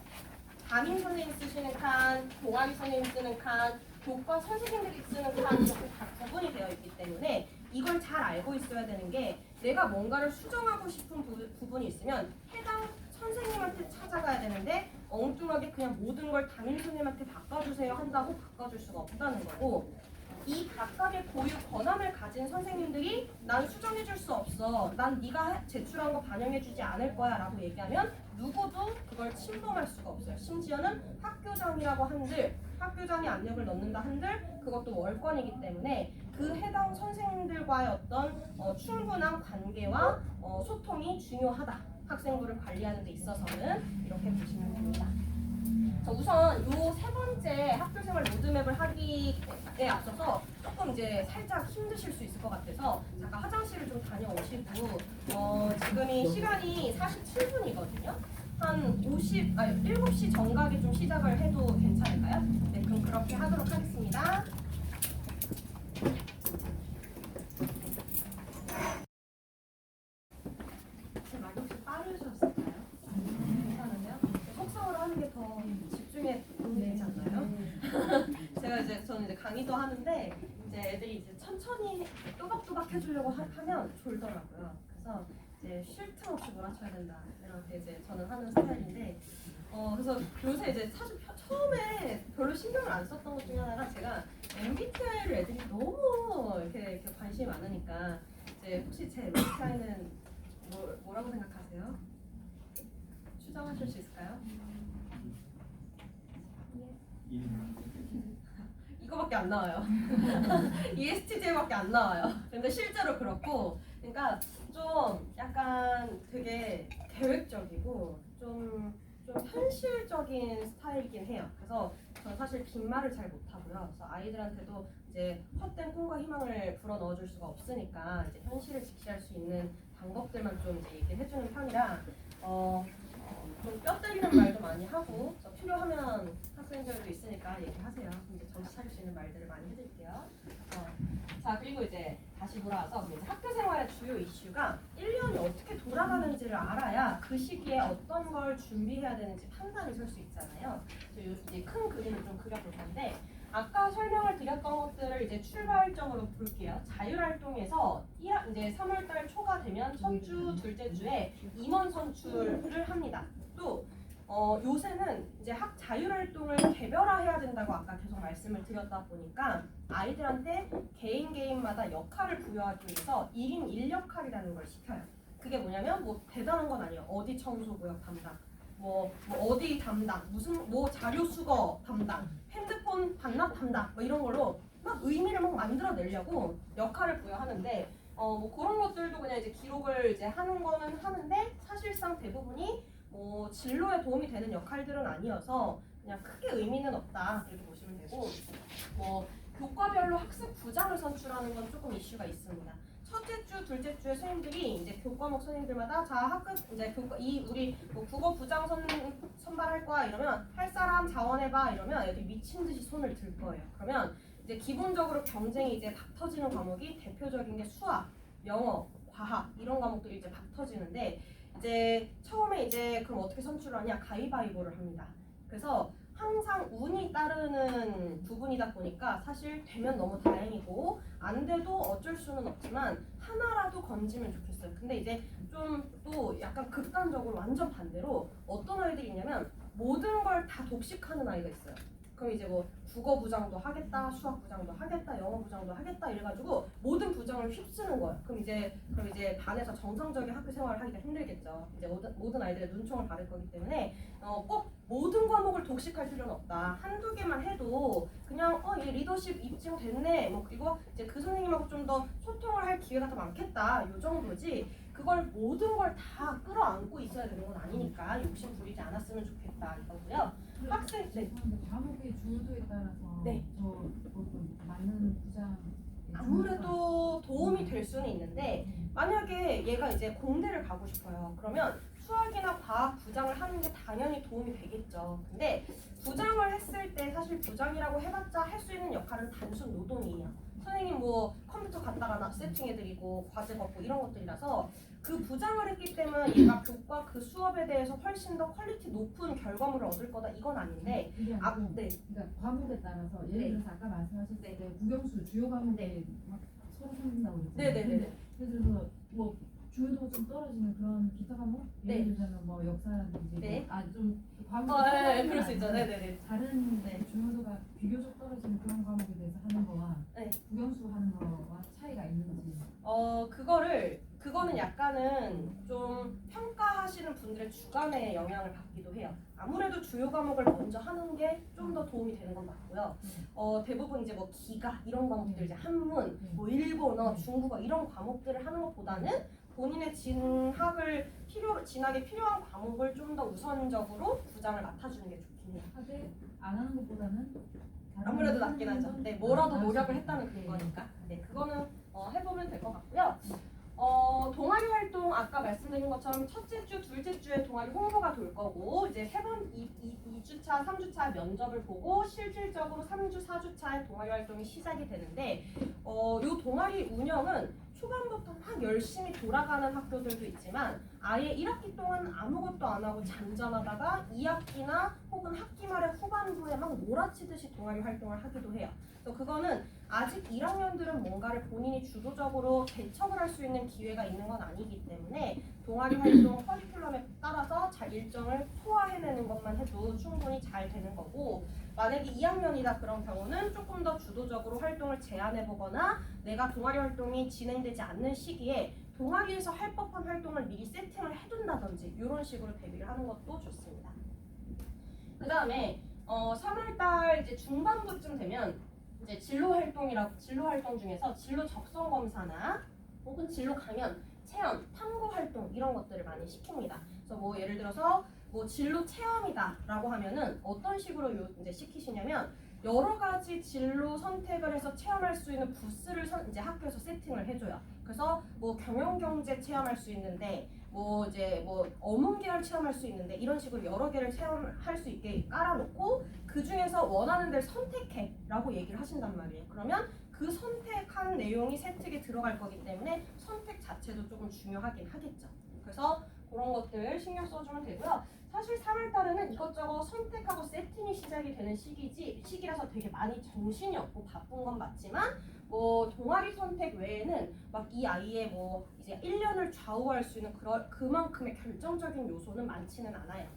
담임 선생님 쓰시는 칸, 동아리 선생님 쓰는 칸, 교과 선생님들이 쓰는 칸 이렇게 다 구분이 되어 있기 때문에 이걸 잘 알고 있어야 되는 게 내가 뭔가를 수정하고 싶은 부분이 있으면 해당 선생님한테 찾아가야 되는데 엉뚱하게 그냥 모든 걸 담임 선생님한테 바꿔주세요 한다고 바꿔줄 수가 없다는 거고 이 각각의 고유 권한을 가진 선생님들이 난 수정해줄 수 없어, 난 네가 제출한 거 반영해주지 않을 거야 라고 얘기하면 누구도 그걸 침범할 수가 없어요. 심지어는 학교장이라고 한들 학교장이 압력을 넣는다 한들 그것도 월권이기 때문에 그 해당 선생님들과의 어떤 충분한 관계와 소통이 중요하다. 학생부를 관리하는 데 있어서는 이렇게 보시면 됩니다. 자, 우선 요 세 번째 학교생활 로드맵을 하기에 앞서서 조금 이제 살짝 힘드실 수 있을 것 같아서 잠깐 화장실을 좀 다녀오시고 지금이 시간이 47분이거든요. 한 7시 정각에 좀 시작을 해도 괜찮을까요? 네, 그럼 그렇게 하도록 하겠습니다. 많이 혹시 빠르셨을까요? 괜찮으세요? 속성으로 하는 게 더 집중에 도움이 되지 않나요? 저는 이제 강의도 하는데 이제 애들이 이제 천천히 또박또박 해주려고 하면 졸더라고요. 그래서 이제 쉴 틈 없이 몰아쳐야 된다 이렇게 이제 저는 하는 스타일인데 그래서 요새 이제 사실 처음에 별로 신경을 안 썼던 것 중에 하나가 제가 MBTI를 애들이 너무 이렇게 관심이 많으니까 이제 혹시 제 MBTI는 뭐라고 생각하세요? 추정하실 수 있을까요? 이거밖에 안 나와요. ESTJ밖에 안 나와요. 근데 실제로 그렇고, 그러니까 좀 약간 되게 계획적이고 좀 현실적인 스타일이긴 해요. 그래서 저는 사실 빈말을 잘 못하고요. 그래서 아이들한테도 이제 헛된 꿈과 희망을 불어 넣어줄 수가 없으니까 이제 현실을 직시할 수 있는 방법들만 좀 이제 얘기를 해주는 편이라 좀 뼈 때리는 말도 많이 하고 필요하면 학생들도 있으니까 얘기하세요. 이제 정신 차릴 수 있는 말들을 많이 해드릴게요. 자, 그리고 이제 다시 돌아와서 이제 학교 생활의 주요 이슈가 1년이 어떻게 돌아가는지를 알아야 그 시기에 어떤 걸 준비해야 되는지 판단이 설 수 있잖아요. 그래서 이제 큰 그림을 좀 그려볼 건데 아까 설명을 드렸던 것들을 이제 출발점으로 볼게요. 자율활동에서 이제 3월달 초가 되면 첫 주, 둘째 주에 임원 선출을 합니다. 또 요새는 이제 자율활동을 개별화해야 된다고 아까 계속 말씀을 드렸다 보니까 아이들한테 개인마다 역할을 부여하기 위해서 1인 1역할이라는 걸 시켜요. 그게 뭐냐면 뭐 대단한 건 아니에요. 어디 청소구역 담당, 뭐 어디 담당, 무슨 뭐 자료 수거 담당, 핸드폰 반납 담당 뭐 이런 걸로 막 의미를 막 만들어내려고 역할을 부여하는데 뭐 그런 것들도 그냥 이제 기록을 이제 하는 거는 하는데 사실상 대부분이 뭐 진로에 도움이 되는 역할들은 아니어서 그냥 크게 의미는 없다 이렇게 보시면 되고 뭐 교과별로 학습 부장을 선출하는 건 조금 이슈가 있습니다. 첫째 주, 둘째 주에 선생님들이 이제 교과목 선생님들마다 자 학급 이제 교과 이 우리 뭐 국어 부장 선발할 거야 이러면 할 사람 자원해봐 이러면 애들이 미친 듯이 손을 들 거예요. 그러면 이제 기본적으로 경쟁이 이제 박 터지는 과목이 대표적인 게 수학, 영어, 과학 이런 과목들이 이제 박 터지는데 이제 처음에 이제 그럼 어떻게 선출하냐 가위바위보를 합니다. 그래서 항상 운이 따르는 부분이다 보니까 사실 되면 너무 다행이고 안 돼도 어쩔 수는 없지만 하나라도 건지면 좋겠어요. 근데 이제 좀 또 약간 극단적으로 완전 반대로 어떤 아이들이 있냐면 모든 걸 다 독식하는 아이가 있어요. 그럼 이제 뭐 국어 부장도 하겠다, 수학 부장도 하겠다, 영어 부장도 하겠다 이래가지고 모든 부장을 휩쓰는 거예요. 그럼 이제 반에서 정상적인 학교 생활을 하기가 힘들겠죠. 이제 모든 아이들의 눈총을 받을 거기 때문에 꼭 모든 과목을 독식할 필요는 없다. 한두 개만 해도 그냥 얘 리더십 입증됐네. 뭐 그리고 이제 그 선생님하고 좀 더 소통을 할 기회가 더 많겠다. 요 정도지. 그걸 모든 걸 다 끌어안고 있어야 되는 건 아니니까 욕심 부리지 않았으면 좋겠다 이거고요. 학생 네. 과목의 주요도에 따라서 네. 맞는 부장 아무래도 도움이 될 수는 있는데 만약에 얘가 이제 공대를 가고 싶어요. 그러면 수학이나 과학 부장을 하는 게 당연히 도움이 되겠죠. 근데 부장을 했을 때 사실 부장이라고 해봤자 할 수 있는 역할은 단순 노동이에요. 선생님 뭐 컴퓨터 갖다가 세팅해드리고 과제 받고 이런 것들이라서 그 부장을 했기 때문에 얘가 교과 그 수업에 대해서 훨씬 더 퀄리티 높은 결과물을 얻을 거다 이건 아닌데 이게 아니고 네. 그러니까 과목에 따라서 예를 네. 들어서 아까 말씀하셨을 네. 때 국영수 주요 과목에 막 서로 생긴다고 그랬잖아요. 네네네. 예를 들어서 뭐 주요도가 좀 떨어지는 그런 기타 과목? 네. 예를 들자면 뭐 역사라든지 네. 좀 과목 네, 그럴 수 있죠. 네네네. 다른 네. 주요도가 비교적 떨어지는 그런 과목에 대해서 하는 거와 네. 국영수 하는 거와 차이가 있는지. 그거는 약간은 좀 평가하시는 분들의 주관에 영향을 받기도 해요. 아무래도 주요 과목을 먼저 하는 게 좀 더 도움이 되는 건 맞고요. 대부분 이제 뭐 기가 이런 과목들 이제 한문, 뭐 일본어, 중국어 이런 과목들을 하는 것보다는 본인의 진학에 필요한 과목을 좀 더 우선적으로 부장을 맡아주는 게 좋긴 해요. 하되 안 하는 것보다는 아무래도 낫긴 하죠. 네, 뭐라도 노력을 했다는 근거니까. 네, 그거는 해보면 될 것 같고요. 동아리 활동 아까 말씀드린 것처럼 첫째 주, 둘째 주에 동아리 홍보가 돌 거고 이제 세 번 2주차, 3주차 면접을 보고 실질적으로 3주, 4주차에 동아리 활동이 시작이 되는데 요 동아리 운영은 초반부터 막 열심히 돌아가는 학교들도 있지만 아예 1학기 동안 아무것도 안 하고 잠잠하다가 2학기나 혹은 학기 말에 후반부에 막 몰아치듯이 동아리 활동을 하기도 해요. 그래서 그거는 아직 1학년들은 뭔가를 본인이 주도적으로 개척을 할 수 있는 기회가 있는 건 아니기 때문에 동아리 활동 커리큘럼에 따라서 잘 일정을 소화해내는 것만 해도 충분히 잘 되는 거고 만약에 2학년이다 그런 경우는 조금 더 주도적으로 활동을 제안해보거나 내가 동아리 활동이 진행되지 않는 시기에 동아리에서 할 법한 활동을 미리 세팅을 해둔다든지 이런 식으로 대비를 하는 것도 좋습니다. 그 다음에 3월달 이제 중반부쯤 되면 이제 진로 활동 중에서 진로 적성 검사나 혹은 진로 강연, 체험, 탐구 활동 이런 것들을 많이 시킵니다. 그래서 뭐 예를 들어서 뭐 진로 체험이다라고 하면은 어떤 식으로 이제 시키시냐면 여러 가지 진로 선택을 해서 체험할 수 있는 부스를 이제 학교에서 세팅을 해줘요. 그래서 뭐 경영경제 체험할 수 있는데 뭐 이제 뭐 어문 계열 체험할 수 있는데 이런 식으로 여러 개를 체험할 수 있게 깔아놓고 그 중에서 원하는 데를 선택해라고 얘기를 하신단 말이에요. 그러면 그 선택한 내용이 세특에 들어갈 거기 때문에 선택 자체도 조금 중요하긴 하겠죠. 그래서 그런 것들 신경 써주면 되고요. 사실 3월달에는 이것저것 선택하고 세팅이 시작이 되는 시기라서 되게 많이 정신이 없고 바쁜 건 맞지만 뭐 동아리 선택 외에는 막 이 아이의 뭐 이제 1년을 좌우할 수 있는 그만큼의 결정적인 요소는 많지는 않아요.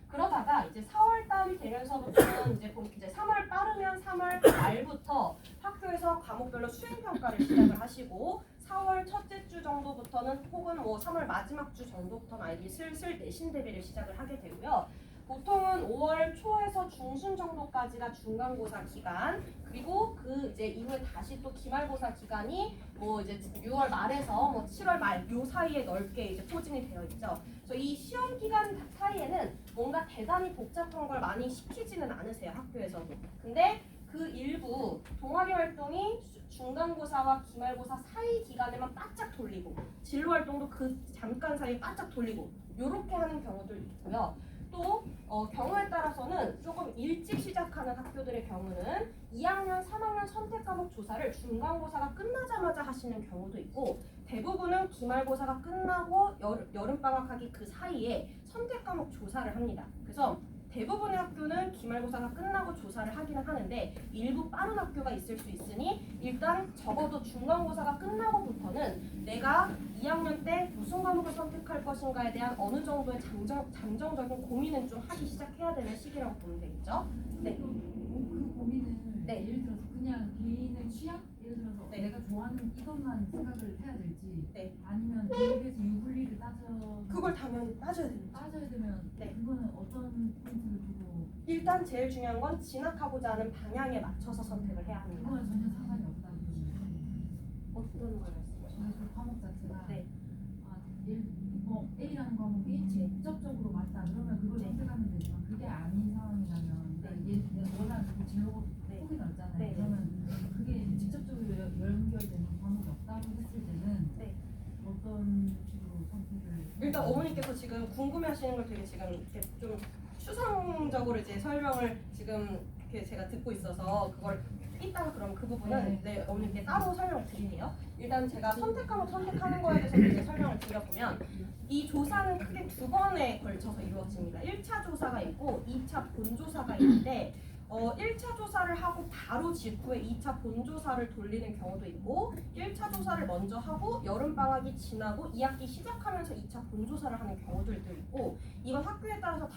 그러다가 이제 4월달이 되면서부터는 이제 3월 빠르면 3월 말부터 학교에서 과목별로 수행평가를 시작을 하시고 4월 첫째 주 정도부터는 혹은 뭐 3월 마지막 주 정도부터는 아이들이 슬슬 내신 대비를 시작을 하게 되고요. 보통은 5월 초에서 중순 정도까지가 중간고사 기간 그리고 그 이제 이후에 다시 또 기말고사 기간이 뭐 이제 6월 말에서 뭐 7월 말 요 사이에 넓게 이제 포진이 되어 있죠. 그래서 이 시험 기간 사이에는 뭔가 대단히 복잡한 걸 많이 시키지는 않으세요 학교에서도. 근데 그 일부 동아리 활동이 중간고사와 기말고사 사이 기간에만 바짝 돌리고 진로 활동도 그 잠깐 사이에 바짝 돌리고 이렇게 하는 경우도 있고요. 또 경우에 따라서는 조금 일찍 시작하는 학교들의 경우는 2학년, 3학년 선택 과목 조사를 중간고사가 끝나자마자 하시는 경우도 있고 대부분은 기말고사가 끝나고 여름방학하기 그 사이에 선택 과목 조사를 합니다. 그래서 대부분의 학교는 기말고사가 끝나고 조사를 하기는 하는데 일부 빠른 학교가 있을 수 있으니 일단 적어도 중간고사가 끝나고부터는 내가 2학년 때 무슨 과목을 선택할 것인가에 대한 어느 정도의 잠정적인 고민은 좀 하기 시작해야 되는 시기라고 보면 되겠죠. 네. 그 고민을 네. 예를 들어서 그냥 개인의 취향? 예를 들어서 네. 내가 좋아하는 이것만 생각을 해야 될지 네. 아니면 계획에서 유불리를 그걸 당연히 따져야 됩니다. 빠져야 되면 네. 그거는 어떤 포인트를 두고 일단 제일 중요한 건 진학하고자 하는 방향에 맞춰서 선택을 해야 합니다. 그거는 전혀 상관이 없다고 어떤 걸 말씀하시나요? 저희 그 과목 자체가 네. 뭐 A라는 과목이 직접적으로 맞다 그러면 그걸 네. 선택하면 되지만 그게 아닌 상황이라면 그러니까 워낙 그 제목 네. 폭이 넓잖아요. 네. 그러면 그게 직접적으로 연결되는 과목이 없다고 했을 때는 네. 어떤 식으로 선택을 일단 어머니께서 지금 궁금해하시는 걸 되게 지금 이렇게 좀 추상적으로 이제 설명을 지금 이렇게 제가 듣고 있어서 그걸 이따가 그럼 그 부분은 네, 어머니께 따로 설명을 드릴게요. 일단 제가 선택 과목 선택하는 거에 대해서 이제 설명을 드려보면 이 조사는 크게 두 번에 걸쳐서 이루어집니다. 1차 조사가 있고 2차 본조사가 있는데 1차 조사를 하고 바로 직후에 2차 본조사를 돌리는 경우도 있고 1차 조사를 먼저 하고 여름방학이 지나고 2학기 시작하면서 2차 본조사를 하는 경우들도 있고 이건 학교에 따라서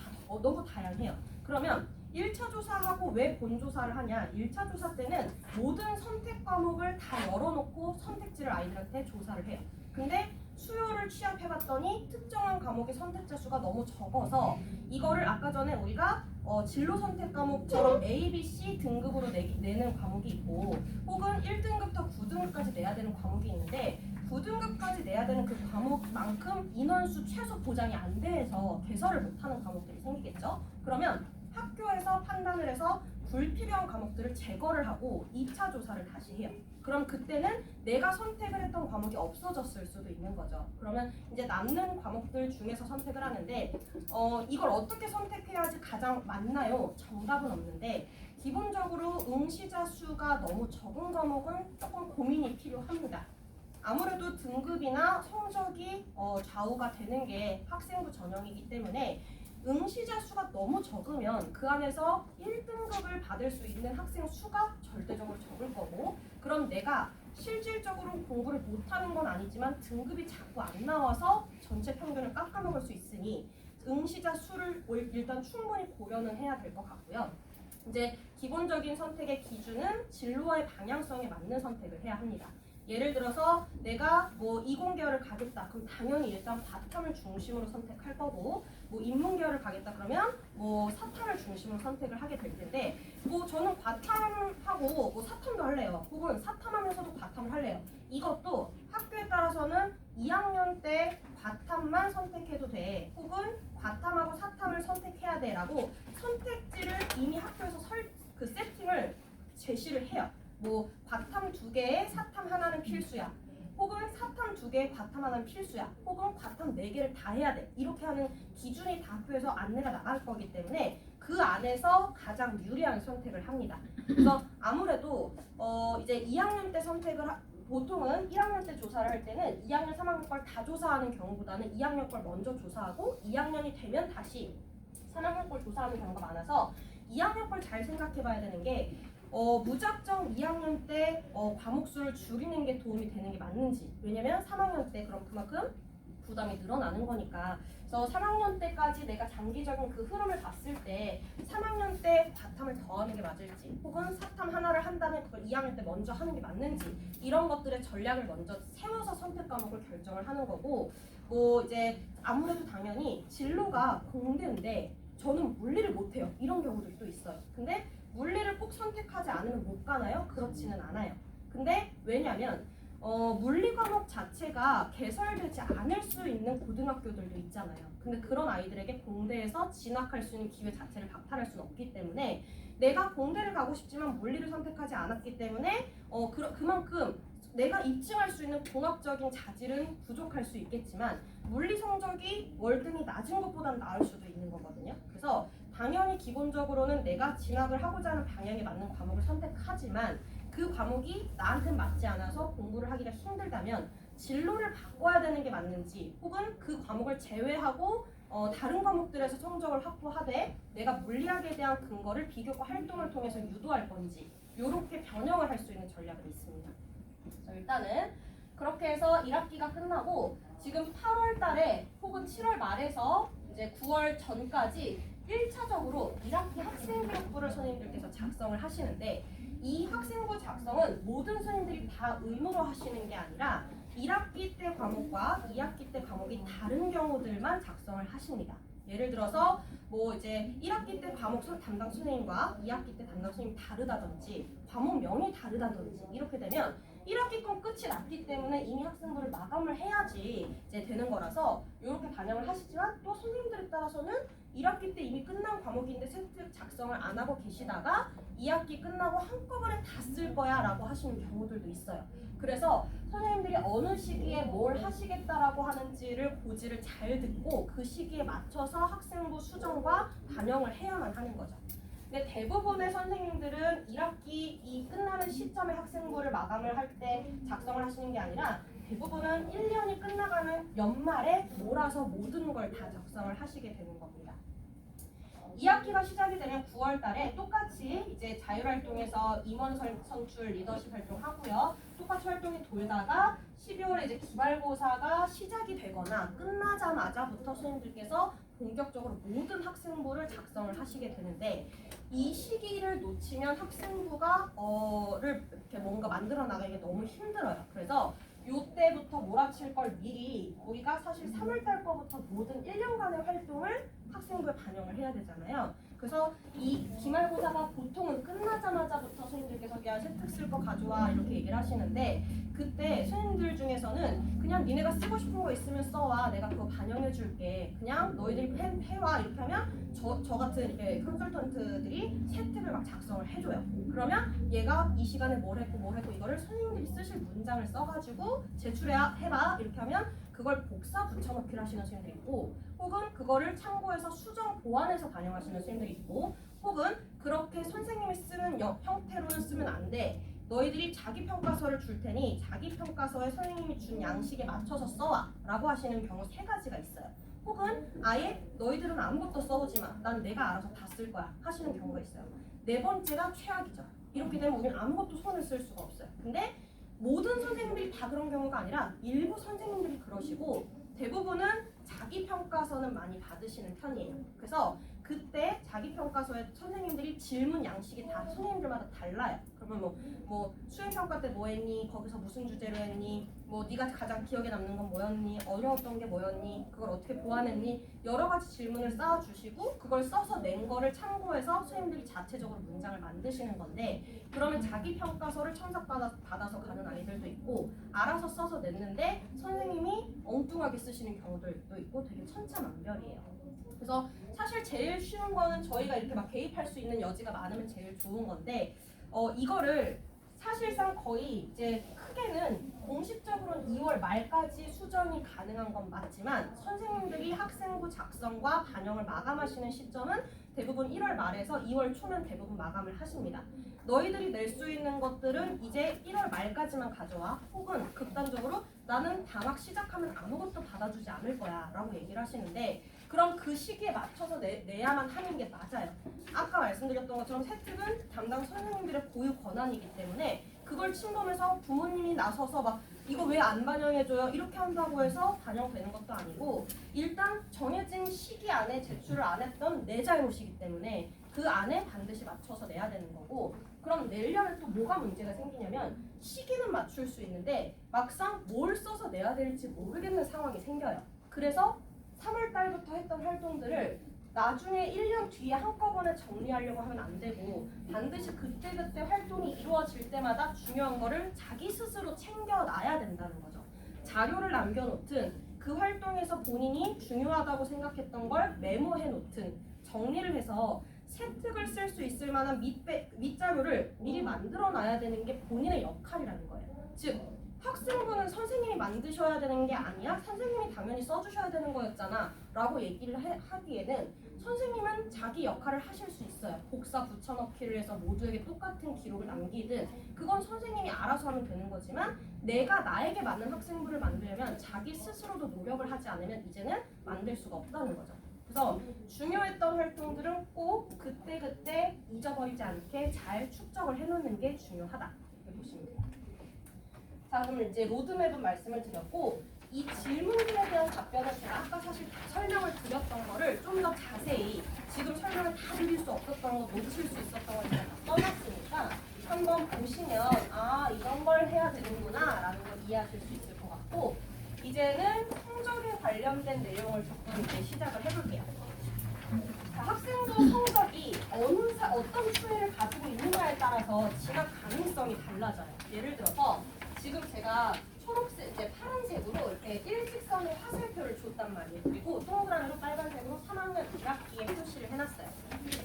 너무 다양해요. 그러면 1차 조사하고 왜 본조사를 하냐? 1차 조사 때는 모든 선택 과목을 다 열어놓고 선택지를 아이들한테 조사를 해요. 근데 수요를 취합해봤더니 특정한 과목의 선택자 수가 너무 적어서 이거를 아까 전에 우리가 진로 선택 과목처럼 A, B, C 등급으로 내는 과목이 있고 혹은 1등급부터 9등급까지 내야 되는 과목이 있는데 9등급까지 내야 되는 그 과목만큼 인원수 최소 보장이 안 돼서 개설을 못하는 과목들이 생기겠죠. 그러면 학교에서 판단을 해서 불필요한 과목들을 제거를 하고 2차 조사를 다시 해요. 그럼 그때는 내가 선택을 했던 과목이 없어졌을 수도 있는 거죠. 그러면 이제 남는 과목들 중에서 선택을 하는데 이걸 어떻게 선택해야지 가장 맞나요? 정답은 없는데 기본적으로 응시자 수가 너무 적은 과목은 조금 고민이 필요합니다. 아무래도 등급이나 성적이 좌우가 되는 게 학생부 전형이기 때문에 응시자 수가 너무 적으면 그 안에서 1등급을 받을 수 있는 학생 수가 절대적으로 적을 거고 그럼 내가 실질적으로 공부를 못하는 건 아니지만 등급이 자꾸 안 나와서 전체 평균을 깎아먹을 수 있으니 응시자 수를 일단 충분히 고려는 해야 될 것 같고요. 이제 기본적인 선택의 기준은 진로와의 방향성에 맞는 선택을 해야 합니다. 예를 들어서 내가 뭐 이공계열을 가겠다 그럼 당연히 일단 바탐을 중심으로 선택할 거고 뭐 인문계열을 가겠다 그러면 뭐 사탐을 중심으로 선택을 하게 될 텐데 뭐 저는 바탐하고 뭐 사탐도 할래요 혹은 사탐하면서도 바탐을 할래요 이것도 학교에 따라서는 2학년 때 바탐만 선택해도 돼 혹은 바탐하고 사탐을 선택해야 돼 라고 선택지를 이미 학교에서 그 세팅을 제시를 해요. 뭐 바탐 2개에 사탐 하나는 필수야 혹은 사탐 2개에 바탐 하나는 필수야 혹은 바탐 4개를 다 해야 돼 이렇게 하는 기준이 다 학교에서 안내가 나갈 거기 때문에 그 안에서 가장 유리한 선택을 합니다. 그래서 아무래도 이제 2학년 때 선택을 보통은 1학년 때 조사를 할 때는 2학년 3학년 걸 다 조사하는 경우보다는 2학년 걸 먼저 조사하고 2학년이 되면 다시 3학년 걸 조사하는 경우가 많아서 2학년 걸 잘 생각해 봐야 되는 게 무작정 2학년 때 과목 수를 줄이는 게 도움이 되는 게 맞는지 왜냐면 3학년 때 그럼 그만큼 부담이 늘어나는 거니까 그래서 3학년 때까지 내가 장기적인 그 흐름을 봤을 때 3학년 때 바탐을 더 하는 게 맞을지 혹은 사탐 하나를 한 다음에 그걸 2학년 때 먼저 하는 게 맞는지 이런 것들의 전략을 먼저 세워서 선택 과목을 결정을 하는 거고 뭐 이제 아무래도 당연히 진로가 공대인데 저는 물리를 못해요 이런 경우도 또 있어요. 근데 물리를 꼭 선택하지 않으면 못 가나요? 그렇지는 않아요. 근데 왜냐면 물리 과목 자체가 개설되지 않을 수 있는 고등학교들도 있잖아요. 근데 그런 아이들에게 공대에서 진학할 수 있는 기회 자체를 박탈할 수는 없기 때문에 내가 공대를 가고 싶지만 물리를 선택하지 않았기 때문에 그만큼 내가 입증할 수 있는 공학적인 자질은 부족할 수 있겠지만 물리 성적이 월등히 낮은 것보다는 나을 수도 있는 거거든요. 그래서 당연히 기본적으로는 내가 진학을 하고자 하는 방향에 맞는 과목을 선택하지만 그 과목이 나한테 맞지 않아서 공부를 하기가 힘들다면 진로를 바꿔야 되는 게 맞는지 혹은 그 과목을 제외하고 다른 과목들에서 성적을 확보하되 내가 물리학에 대한 근거를 비교과 활동을 통해서 유도할 건지 이렇게 변형을 할 수 있는 전략이 있습니다. 일단은 그렇게 해서 1학기가 끝나고 지금 8월 달에 혹은 7월 말에서 이제 9월 전까지 1차적으로 1학기 학생기록부를 선생님들께서 작성을 하시는데 이 학생부 작성은 모든 선생님들이 다 의무로 하시는 게 아니라 1학기 때 과목과 2학기 때 과목이 다른 경우들만 작성을 하십니다. 예를 들어서 뭐 이제 1학기 때 과목 담당 선생님과 2학기 때 담당 선생님이 다르다든지 과목명이 다르다든지 이렇게 되면 1학기 건 끝이 났기 때문에 이미 학생부를 마감을 해야지 이제 되는 거라서 이렇게 반영을 하시지만 또 선생님들에 따라서는 1학기 때 이미 끝난 과목인데 세트 작성을 안 하고 계시다가 2학기 끝나고 한꺼번에 다 쓸 거야 라고 하시는 경우들도 있어요. 그래서 선생님들이 어느 시기에 뭘 하시겠다라고 하는지를 고지를 잘 듣고 그 시기에 맞춰서 학생부 수정과 반영을 해야만 하는 거죠. 근데 대부분의 선생님들은 1학기 이 끝나는 시점에 학생부를 마감을 할 때 작성을 하시는 게 아니라 대부분은 1년이 끝나가는 연말에 몰아서 모든 걸 다 작성을 하시게 되는 겁니다. 2학기가 시작이 되면 9월 달에 똑같이 이제 자율활동에서 임원 선출 리더십 활동하고요. 똑같이 활동이 돌다가 12월에 이제 기말고사가 시작이 되거나 끝나자마자부터 선생님들께서 본격적으로 모든 학생부를 작성을 하시게 되는데 이 시기를 놓치면 학생부가 이렇게 뭔가 만들어 나가기 너무 힘들어요. 그래서 요때부터 몰아칠 걸 미리 우리가 사실 3월달 거부터 모든 1년간의 활동을 학생부에 반영을 해야 되잖아요. 그래서 이 기말고사가 보통은 끝나자마자부터 선생님들께서 야 세특 쓸 거 가져와 이렇게 얘기를 하시는데 그때 선생님들 중에서는 그냥 니네가 쓰고 싶은 거 있으면 써와 내가 그거 반영해 줄게 그냥 너희들이 해와 이렇게 하면 저 같은 이렇게 컨설턴트들이 세특을 막 작성을 해줘요. 그러면 얘가 이 시간에 뭘 했고 이거를 선생님들이 쓰실 문장을 써가지고 제출해봐 이렇게 하면 그걸 복사 붙여넣기를 하시는 선생님들이 있고 혹은 그거를 참고해서 수정 보완해서 반영하시는 선생님들이 있고 혹은 그렇게 선생님이 쓰는 형태로는 쓰면 안 돼. 너희들이 자기평가서를 줄 테니 자기평가서에 선생님이 준 양식에 맞춰서 써와 라고 하시는 경우 3가지가 있어요. 혹은 아예 너희들은 아무것도 써오지 마. 난 내가 알아서 다 쓸 거야 하시는 경우가 있어요. 4번째가 최악이죠. 이렇게 되면 우리는 아무것도 손을 쓸 수가 없어요. 근데 모든 선생님들이 다 그런 경우가 아니라 일부 선생님들이 그러시고 대부분은 자기평가서는 많이 받으시는 편이에요. 그래서 그때 자기평가서에 선생님들이 질문 양식이 다 선생님들마다 달라요. 그러면 뭐 수행평가 때 뭐 했니? 거기서 무슨 주제로 했니? 뭐 네가 가장 기억에 남는 건 뭐였니? 어려웠던 게 뭐였니? 그걸 어떻게 보완했니? 여러 가지 질문을 쌓아주시고 그걸 써서 낸 거를 참고해서 선생님들이 자체적으로 문장을 만드시는 건데 그러면 자기평가서를 첨삭받아서 가는 아이들도 있고 알아서 써서 냈는데 선생님이 엉뚱하게 쓰시는 경우들도 있고 되게 천차만별이에요. 그래서 사실 제일 쉬운 거는 저희가 이렇게 막 개입할 수 있는 여지가 많으면 제일 좋은 건데 이거를 사실상 거의 이제 크게는 공식적으로는 2월 말까지 수정이 가능한 건 맞지만 선생님들이 학생부 작성과 반영을 마감하시는 시점은 대부분 1월 말에서 2월 초면 대부분 마감을 하십니다. 너희들이 낼 수 있는 것들은 이제 1월 말까지만 가져와 혹은 극단적으로 나는 방학 시작하면 아무것도 받아주지 않을 거야 라고 얘기를 하시는데 그럼 그 시기에 맞춰서 내야만 하는 게 맞아요. 아까 말씀드렸던 것처럼 세특은 담당 선생님들의 고유 권한이기 때문에 그걸 침범해서 부모님이 나서서 막 이거 왜 안 반영해줘요? 이렇게 한다고 해서 반영되는 것도 아니고 일단 정해진 시기 안에 제출을 안 했던 내 잘못이기 때문에 그 안에 반드시 맞춰서 내야 되는 거고 그럼 내려면 또 뭐가 문제가 생기냐면 시기는 맞출 수 있는데 막상 뭘 써서 내야 될지 모르겠는 상황이 생겨요. 그래서 3월 달부터 했던 활동들을 나중에 1년 뒤에 한꺼번에 정리하려고 하면 안 되고 반드시 그때그때 활동이 이루어질 때마다 중요한 거를 자기 스스로 챙겨놔야 된다는 거죠. 자료를 남겨놓든 그 활동에서 본인이 중요하다고 생각했던 걸 메모해 놓든 정리를 해서 세특을 쓸 수 있을 만한 밑자료를 미리 만들어 놔야 되는 게 본인의 역할이라는 거예요. 즉 학생부는 선생님이 만드셔야 되는 게 아니야? 선생님이 당연히 써주셔야 되는 거였잖아 라고 얘기를 하기에는 선생님은 자기 역할을 하실 수 있어요. 복사 붙여넣기를 해서 모두에게 똑같은 기록을 남기든 그건 선생님이 알아서 하면 되는 거지만 내가 나에게 맞는 학생부를 만들려면 자기 스스로도 노력을 하지 않으면 이제는 만들 수가 없다는 거죠. 그래서 중요했던 활동들은 꼭 그때그때 잊어버리지 않게 잘 축적을 해놓는 게 중요하다 이렇게 보시면 돼요. 자, 그럼 이제 로드맵은 말씀을 드렸고 이 질문들에 대한 답변을 제가 아까 사실 다 설명을 드렸던 거를 좀 더 자세히 지금 설명을 다 드릴 수 없었던 거 놓칠 수 있었던 걸 제가 다 써놨으니까 한번 보시면 아 이런 걸 해야 되는구나 라는 걸 이해하실 수 있을 것 같고 이제는 성적에 관련된 내용을 조금 이제 시작을 해볼게요. 자, 학생부 성적이 어떤 추이를 가지고 있느냐에 따라서 진학 가능성이 달라져요. 예를 들어서 지금 제가 초록색, 이제 파란색으로 이렇게 일직선의 화살표를 줬단 말이에요. 그리고 동그라미로 빨간색으로 3학년 1학기에 표시를 해놨어요.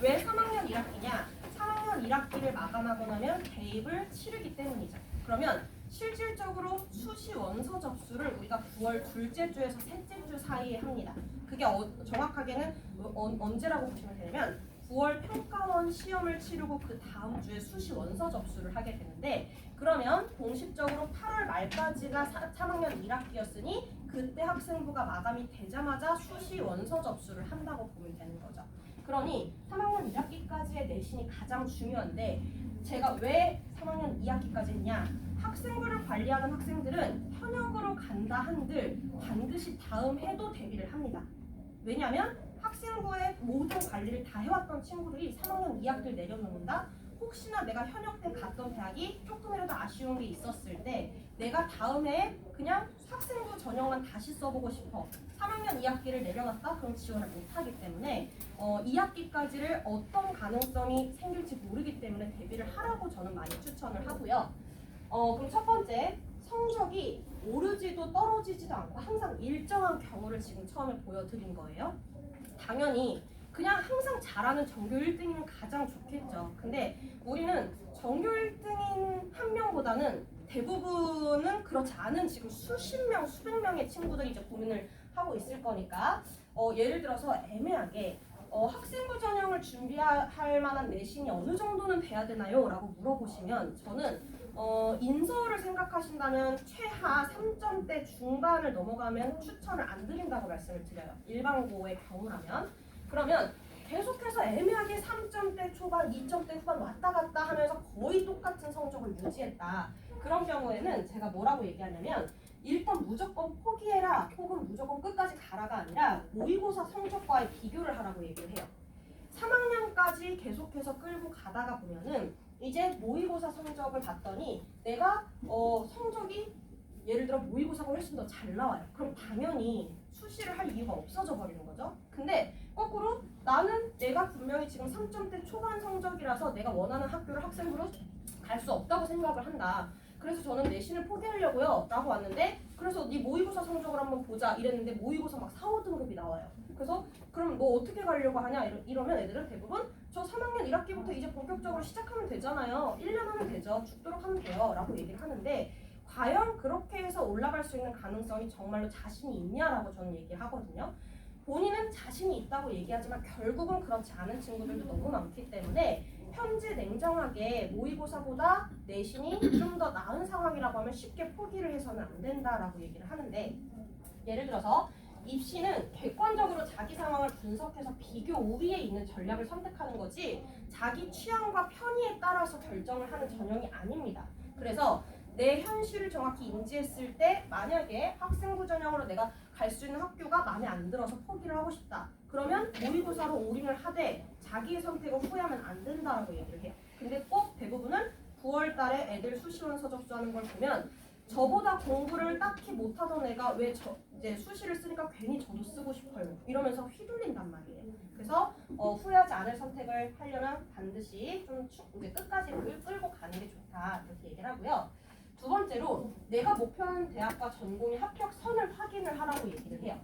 왜 3학년 1학기냐? 3학년 1학기를 마감하고 나면 대입을 치르기 때문이죠. 그러면 실질적으로 수시 원서 접수를 우리가 9월 둘째 주에서 셋째 주 사이에 합니다. 그게 정확하게는 언제라고 보시면 되냐면 9월 평가원 시험을 치르고 그 다음 주에 수시 원서 접수를 하게 되는데 그러면 공식적으로 8월 말까지가 3학년 1학기였으니 그때 학생부가 마감이 되자마자 수시 원서 접수를 한다고 보면 되는 거죠. 그러니 3학년 1학기까지의 내신이 가장 중요한데 제가 왜 3학년 2학기까지 했냐? 학생부를 관리하는 학생들은 현역으로 간다 한들 반드시 다음 해도 대비를 합니다. 왜냐하면 학생부의 모든 관리를 다 해왔던 친구들이 3학년 2학기를 내려놓는다? 혹시나 내가 현역 때 갔던 대학이 조금이라도 아쉬운 게 있었을 때 내가 다음에 그냥 학생부 전형만 다시 써보고 싶어 3학년 2학기를 내려놨다? 그럼 지원을 못하기 때문에 2학기까지를 어떤 가능성이 생길지 모르기 때문에 대비를 하라고 저는 많이 추천을 하고요. 그럼 첫 번째, 성적이 오르지도 떨어지지도 않고 항상 일정한 경우를 지금 처음에 보여드린 거예요. 당연히 그냥 항상 잘하는 전교 1등이면 가장 좋겠죠. 근데 우리는 전교 1등인 한 명보다는 대부분은 그렇지 않은 지금 수십 명, 수백 명의 친구들이 이제 고민을 하고 있을 거니까 예를 들어서 애매하게 학생부 전형을 준비할 만한 내신이 어느 정도는 돼야 되나요? 라고 물어보시면 저는 인서울을 생각하신다면 최하 3점대 중반을 넘어가면 추천을 안 드린다고 말씀을 드려요. 일반고의 경우라면. 그러면 계속해서 애매하게 3점대 초반, 2점대 후반 왔다 갔다 하면서 거의 똑같은 성적을 유지했다. 그런 경우에는 제가 뭐라고 얘기하냐면 일단 무조건 포기해라 혹은 무조건 끝까지 가라가 아니라 모의고사 성적과의 비교를 하라고 얘기를 해요. 3학년까지 계속해서 끌고 가다가 보면은 이제 모의고사 성적을 봤더니 내가 성적이 예를 들어 모의고사가 훨씬 더 잘 나와요. 그럼 당연히 수시를 할 이유가 없어져 버리는 거죠. 근데 거꾸로 나는 내가 분명히 지금 3점대 초반 성적이라서 내가 원하는 학교를 학생부로 갈 수 없다고 생각을 한다. 그래서 저는 내신을 포기하려고요 라고 왔는데 그래서 네 모의고사 성적을 한번 보자 이랬는데 모의고사 막 4, 5등급이 나와요. 그래서 그럼 너 어떻게 가려고 하냐 이러면 애들은 대부분 저 3학년 1학기부터 이제 본격적으로 시작하면 되잖아요. 1년 하면 되죠. 죽도록 하면 돼요 라고 얘기를 하는데 과연 그렇게 해서 올라갈 수 있는 가능성이 정말로 자신이 있냐라고 저는 얘기를 하거든요. 본인은 자신이 있다고 얘기하지만 결국은 그렇지 않은 친구들도 너무 많기 때문에 현재 냉정하게 모의고사보다 내신이 좀 더 나은 상황이라고 하면 쉽게 포기를 해서는 안 된다라고 얘기를 하는데 예를 들어서 입시는 객관적으로 자기 상황을 분석해서 비교 우위에 있는 전략을 선택하는 거지 자기 취향과 편의에 따라서 결정을 하는 전형이 아닙니다. 그래서 내 현실을 정확히 인지했을 때 만약에 학생부 전형으로 내가 갈 수 있는 학교가 마음에 안 들어서 포기를 하고 싶다. 그러면 모의고사로 올인을 하되 자기의 선택을 후회하면 안 된다라고 얘기를 해요. 근데 꼭 대부분은 9월 달에 애들 수시원서 접수하는 걸 보면 저보다 공부를 딱히 못하던 애가 왜 이제 수시를 쓰니까 괜히 저도 쓰고 싶어요. 이러면서 휘둘린단 말이에요. 그래서 후회하지 않을 선택을 하려면 반드시 좀 이제 끝까지 끌고 가는 게 좋다 이렇게 얘기를 하고요. 두 번째로 내가 목표하는 대학과 전공의 합격선을 확인을 하라고 얘기를 해요.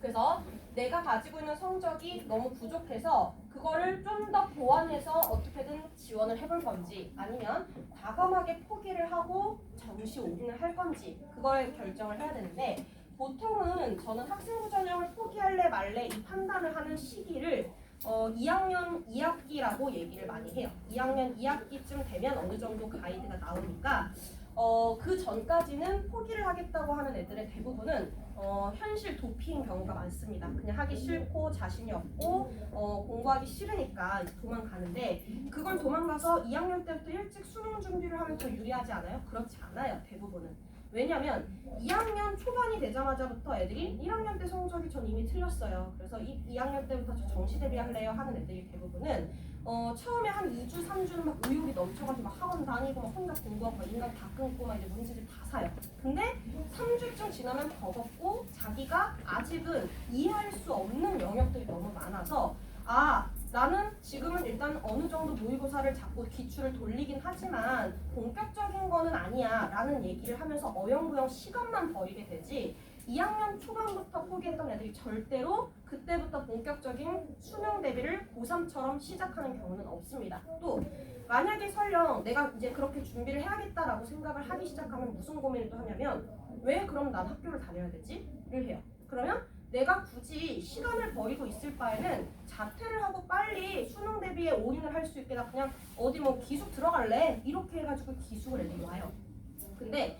그래서 내가 가지고 있는 성적이 너무 부족해서 그거를 좀 더 보완해서 어떻게든 지원을 해볼 건지 아니면 과감하게 포기를 하고 정시 올인을 할 건지 그걸 결정을 해야 되는데 보통은 저는 학생부 전형을 포기할래 말래 이 판단을 하는 시기를 2학년 2학기라고 얘기를 많이 해요. 2학년 2학기쯤 되면 어느 정도 가이드가 나오니까 그 전까지는 포기를 하겠다고 하는 애들의 대부분은 현실 도피인 경우가 많습니다. 그냥 하기 싫고 자신이 없고 공부하기 싫으니까 도망가는데 그걸 도망가서 2학년 때부터 일찍 수능 준비를 하면 더 유리하지 않아요? 그렇지 않아요. 대부분은. 왜냐면 2학년 초반이 되자마자부터 애들이 1학년 때 성적이 전 이미 틀렸어요. 그래서 2학년 때부터 저 정시 대비할래요 하는 애들이 대부분은 처음에 한 2주, 3주는 막 의욕이 넘쳐가지고 막 학원 다니고 막 혼자 공부하고 막 인강 다 끊고 막 이제 문제들 다 사요. 근데 3주쯤 지나면 버겁고 자기가 아직은 이해할 수 없는 영역들이 너무 많아서 나는 지금은 일단 어느 정도 모의고사를 잡고 기출을 돌리긴 하지만 본격적인 거는 아니야 라는 얘기를 하면서 어영부영 시간만 버리게 되지 2학년 초반부터 포기했던 애들이 절대로 그때부터 본격적인 수능 대비를 고3처럼 시작하는 경우는 없습니다. 또 만약에 설령 내가 이제 그렇게 준비를 해야겠다라고 생각을 하기 시작하면 무슨 고민을 또 하냐면 왜 그럼 난 학교를 다녀야 되지? 를 해요. 그러면 내가 굳이 시간을 버리고 있을 바에는 자퇴를 하고 빨리 수능 대비에 올인을 할 수 있게 나 그냥 어디 뭐 기숙 들어갈래 이렇게 해가지고 기숙을 애들이 와요. 근데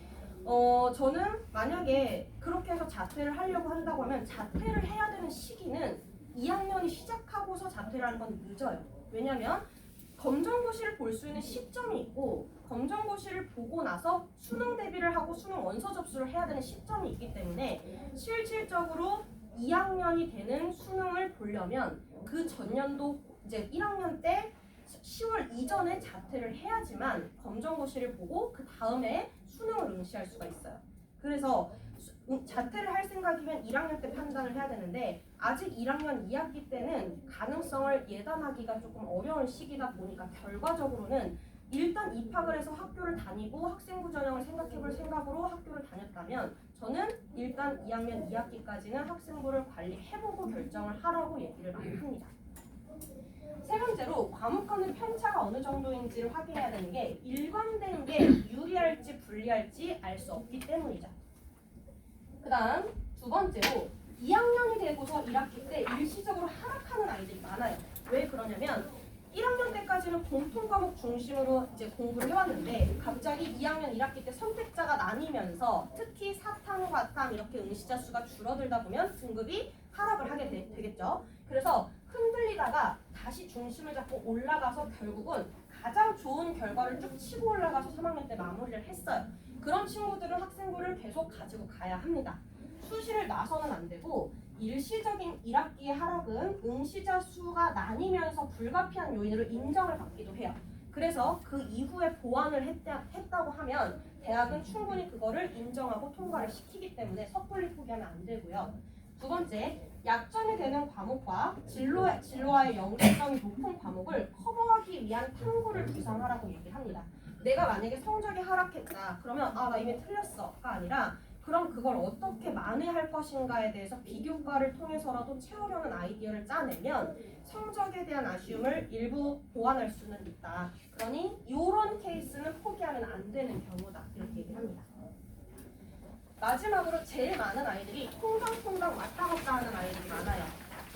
저는 만약에 그렇게 해서 자퇴를 하려고 한다고 하면 자퇴를 해야 되는 시기는 2학년이 시작하고서 자퇴를 하는 건 늦어요. 왜냐면 검정고시를 볼 수 있는 시점이 있고 검정고시를 보고 나서 수능 대비를 하고 수능 원서 접수를 해야 되는 시점이 있기 때문에 실질적으로 2학년이 되는 수능을 보려면 그 전년도 이제 1학년 때 10월 이전에 자퇴를 해야지만 검정고시를 보고 그 다음에 수능을 응시할 수가 있어요. 그래서 자퇴를 할 생각이면 1학년 때 판단을 해야 되는데 아직 1학년 2학기 때는 가능성을 예단하기가 조금 어려운 시기다 보니까 결과적으로는 일단 입학을 해서 학교를 다니고 학생부 전형을 생각해볼 생각으로 학교를 다녔다면 저는 일단 2학년 2학기까지는 학생부를 관리해보고 결정을 하라고 얘기를 많이 합니다. 세 번째로 과목 간의 편차가 어느 정도인지를 확인해야 되는 게 일관된 게 유리할지 불리할지 알 수 없기 때문이죠. 그 다음 두 번째로 2학년이 되고서 1학기 때 일시적으로 하락하는 아이들이 많아요. 왜 그러냐면 1학년 때까지는 공통과목 중심으로 이제 공부를 해왔는데 갑자기 2학년 1학기 때 선택자가 나뉘면서 특히 사탐, 과탐 이렇게 응시자 수가 줄어들다 보면 등급이 하락을 하게 되겠죠. 그래서 흔들리다가 다시 중심을 잡고 올라가서 결국은 가장 좋은 결과를 쭉 치고 올라가서 3학년 때 마무리를 했어요. 그런 친구들은 학생부를 계속 가지고 가야 합니다. 수시를 놔서는 안 되고 일시적인 1학기의 하락은 응시자 수가 나뉘면서 불가피한 요인으로 인정을 받기도 해요. 그래서 그 이후에 보완을 했다고 하면 대학은 충분히 그거를 인정하고 통과를 시키기 때문에 섣불리 포기하면 안 되고요. 두 번째, 약점이 되는 과목과 진로와의 연계성이 높은 과목을 커버하기 위한 탐구를 구상하라고 얘기합니다. 내가 만약에 성적이 하락했다. 그러면 나 이미 틀렸어가 아니라 그럼 그걸 어떻게 만회할 것인가에 대해서 비교과를 통해서라도 채우려는 아이디어를 짜내면 성적에 대한 아쉬움을 일부 보완할 수는 있다. 그러니 이런 케이스는 포기하면 안 되는 경우다. 이렇게 얘기합니다. 마지막으로 제일 많은 아이들이 통강통강 왔다 갔다 하는 아이들이 많아요.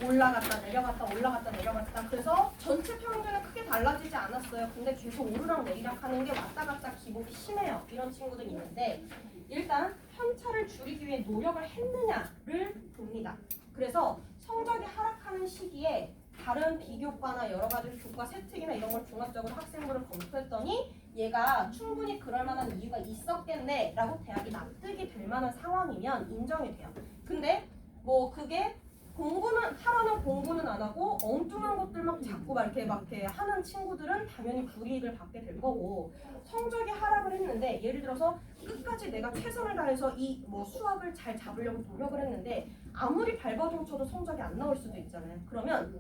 올라갔다 내려갔다 올라갔다 내려갔다. 그래서 전체 평균은 크게 달라지지 않았어요. 근데 계속 오르락 내리락 하는 게 왔다 갔다 기복이 심해요. 이런 친구들이 있는데 일단 편차를 줄이기 위해 노력을 했느냐를 봅니다. 그래서 성적이 하락하는 시기에 다른 비교과나 여러 가지 교과 세특이나 이런 걸 종합적으로 학생부를 검토했더니 얘가 충분히 그럴 만한 이유가 있었겠네 라고 대학이 납득이 될 만한 상황이면 인정이 돼요. 근데 뭐 그게 공부는 하라는 공부는 안 하고 엉뚱한 것들 막 자꾸 막 이렇게 하는 친구들은 당연히 불이익을 받게 될 거고, 성적이 하락을 했는데 예를 들어서 끝까지 내가 최선을 다해서 이 뭐 수학을 잘 잡으려고 노력을 했는데 아무리 발버둥 쳐도 성적이 안 나올 수도 있잖아요. 그러면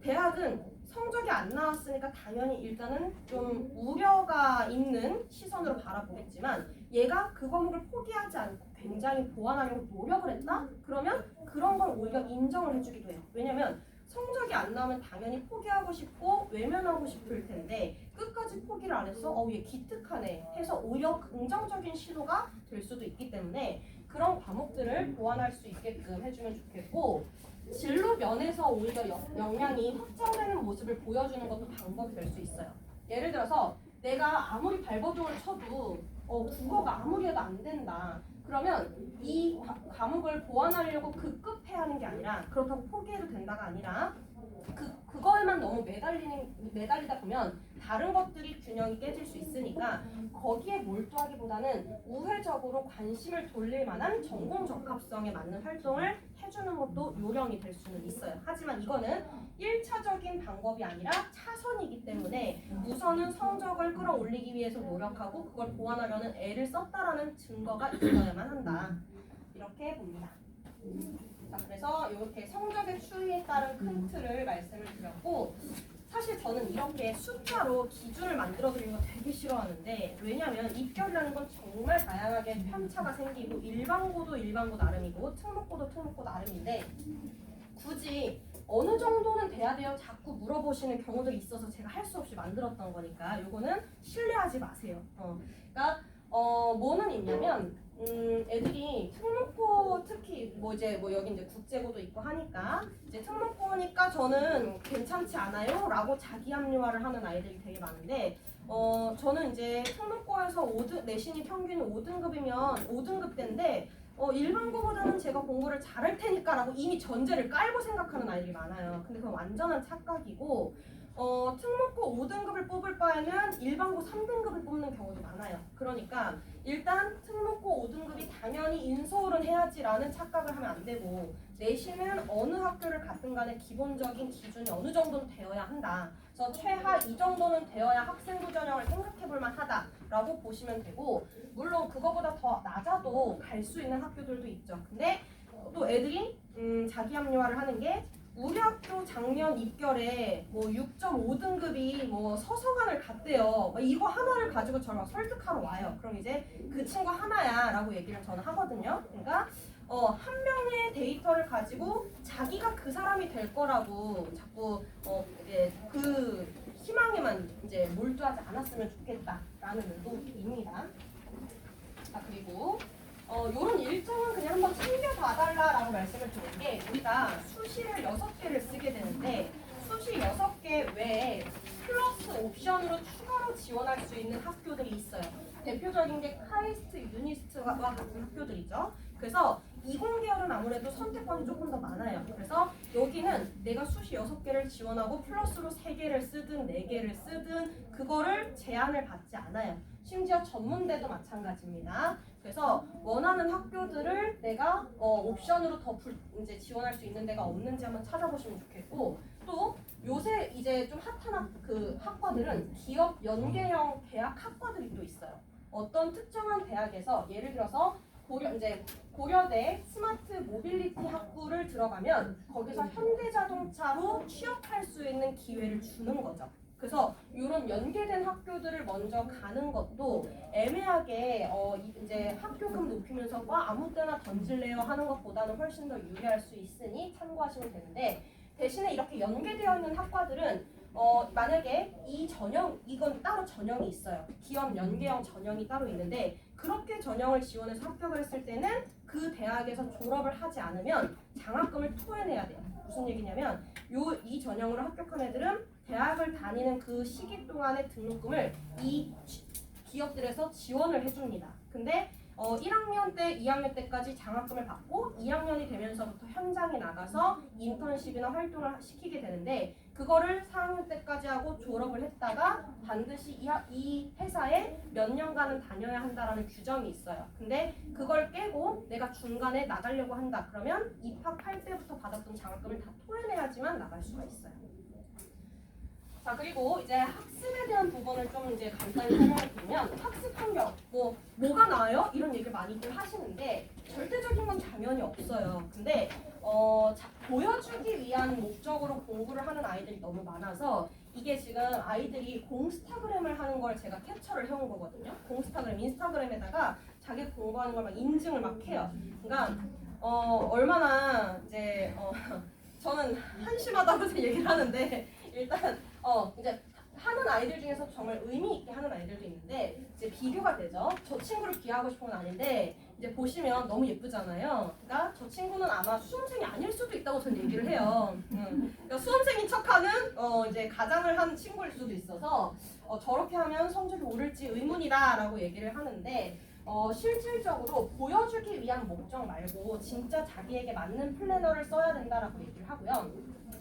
대학은 성적이 안 나왔으니까 당연히 일단은 좀 우려가 있는 시선으로 바라보겠지만, 얘가 그 과목을 포기하지 않고 굉장히 보완하려고 노력을 했다? 그러면 그런 걸 오히려 인정을 해주기도 해요. 왜냐면 성적이 안 나오면 당연히 포기하고 싶고 외면하고 싶을 텐데 끝까지 포기를 안 해서 얘 기특하네 해서 오히려 긍정적인 시도가 될 수도 있기 때문에 그런 과목들을 보완할 수 있게끔 해주면 좋겠고, 진로 면에서 오히려 역량이 확장되는 모습을 보여주는 것도 방법이 될 수 있어요. 예를 들어서 내가 아무리 발버둥을 쳐도 국어가 아무리 해도 안 된다. 그러면 이 과목을 보완하려고 급급해야 하는 게 아니라, 그렇다고 포기해도 된다가 아니라 그거에만 너무 매달리다 보면 다른 것들이 균형이 깨질 수 있으니까 거기에 몰두하기보다는 우회적으로 관심을 돌릴 만한 전공 적합성에 맞는 활동을 해주는 것도 요령이 될 수는 있어요. 하지만 이거는 1차적인 방법이 아니라 차선이기 때문에 우선은 성적을 끌어올리기 위해서 노력하고 그걸 보완하려는 애를 썼다라는 증거가 있어야만 한다. 이렇게 봅니다. 자, 그래서 이렇게 성적의 추이에 따른 큰 틀을 말씀을 드렸고, 사실 저는 이렇게 숫자로 기준을 만들어 드리는 거 되게 싫어하는데, 왜냐면 입결이라는 건 정말 다양하게 편차가 생기고 일반고도 일반고 나름이고 특목고도 특목고 나름인데 굳이 어느 정도는 돼야 돼요 자꾸 물어보시는 경우들이 있어서 제가 할 수 없이 만들었던 거니까 요거는 신뢰하지 마세요. 그러니까 뭐는 있냐면 애들이 특목고 특히 여기 이제 국제고도 있고 하니까 이제 특목고니까 저는 괜찮지 않아요? 라고 자기 합리화를 하는 아이들이 되게 많은데, 저는 이제 특목고에서 내신이 평균 5등급이면 5등급 때인데 일반고보다는 제가 공부를 잘할 테니까 라고 이미 전제를 깔고 생각하는 아이들이 많아요. 근데 그건 완전한 착각이고, 특목고 5등급을 뽑을 바에는 일반고 3등급을 뽑는 경우도 많아요. 그러니까 일단 특목고 5등급이 당연히 인서울은 해야지라는 착각을 하면 안 되고, 내신은 어느 학교를 갔든 간에 기본적인 기준이 어느 정도는 되어야 한다. 그래서 최하 이 정도는 되어야 학생부 전형을 생각해 볼 만하다라고 보시면 되고, 물론 그거보다 더 낮아도 갈 수 있는 학교들도 있죠. 근데 또 애들이 자기 합리화를 하는 게, 우리 학교 작년 입결에 6.5등급이 서성안을 갔대요. 이거 하나를 가지고 저를 막 설득하러 와요. 그럼 이제 그 친구 하나야 라고 얘기를 저는 하거든요. 그러니까 한 명의 데이터를 가지고 자기가 그 사람이 될 거라고 자꾸 그 희망에만 이제 몰두하지 않았으면 좋겠다라는 의도입니다. 자, 그리고 요런 일정은 그냥 한번 챙겨봐달라라고 말씀을 드린 게, 우리가 수시를 6개를 쓰게 되는데 수시 6개 외에 플러스 옵션으로 추가로 지원할 수 있는 학교들이 있어요. 대표적인 게 카이스트, 유니스트와 같은 학교들이죠. 그래서 이공계열은 아무래도 선택권이 조금 더 많아요. 그래서 여기는 내가 수시 6개를 지원하고 플러스로 3개를 쓰든 4개를 쓰든 그거를 제한을 받지 않아요. 심지어 전문대도 마찬가지입니다. 그래서 원하는 학교들을 내가 옵션으로 더 이제 지원할 수 있는 데가 없는지 한번 찾아보시면 좋겠고, 또 요새 이제 좀 핫한 학과들은 기업 연계형 대학 학과들이 또 있어요. 어떤 특정한 대학에서 예를 들어서 고려대 스마트 모빌리티 학부를 들어가면 거기서 현대자동차로 취업할 수 있는 기회를 주는 거죠. 그래서 이런 연계된 학교들을 먼저 가는 것도 애매하게 이제 학교금 높이면서 아무 때나 던질래요 하는 것보다는 훨씬 더 유리할 수 있으니 참고하시면 되는데, 대신에 이렇게 연계되어 있는 학과들은 만약에 이건 따로 전형이 있어요. 기업 연계형 전형이 따로 있는데, 그렇게 전형을 지원해서 합격을 했을 때는 그 대학에서 졸업을 하지 않으면 장학금을 토해내야 돼요. 무슨 얘기냐면 이 전형으로 합격한 애들은 대학을 다니는 그 시기 동안의 등록금을 이 기업들에서 지원을 해줍니다. 근데 1학년 때, 2학년 때까지 장학금을 받고 2학년이 되면서부터 현장에 나가서 인턴십이나 활동을 시키게 되는데, 그거를 4학년 때까지 하고 졸업을 했다가 반드시 이 회사에 몇 년간은 다녀야 한다라는 규정이 있어요. 근데 그걸 깨고 내가 중간에 나가려고 한다. 그러면 입학할 때부터 받았던 장학금을 다 토해내야지만 나갈 수가 있어요. 자, 그리고 이제 학습에 대한 부분을 좀 이제 간단히 설명을 드리면 학습 환경 뭐가 나아요? 이런 얘기를 많이들 하시는데 절대적인 건 당연히 없어요. 근데 보여주기 위한 목적으로 공부를 하는 아이들이 너무 많아서 이게 지금 아이들이 공스타그램을 하는 걸 제가 캡처를 해온 거거든요. 공스타그램, 인스타그램에다가 자기 공부하는 걸 막 인증을 막 해요. 그러니까 얼마나 이제 저는 한심하다고 얘기를 하는데 일단 이제 하는 아이들 중에서 정말 의미 있게 하는 아이들도 있는데 이제 비교가 되죠. 저 친구를 비하하고 싶은 건 아닌데 이제 보시면 너무 예쁘잖아요. 그러니까 저 친구는 아마 수험생이 아닐 수도 있다고 저는 얘기를 해요. 그러니까 수험생인 척하는 이제 가장을 한 친구일 수도 있어서 저렇게 하면 성적이 오를지 의문이다라고 얘기를 하는데 실질적으로 보여주기 위한 목적 말고 진짜 자기에게 맞는 플래너를 써야 된다라고 얘기를 하고요.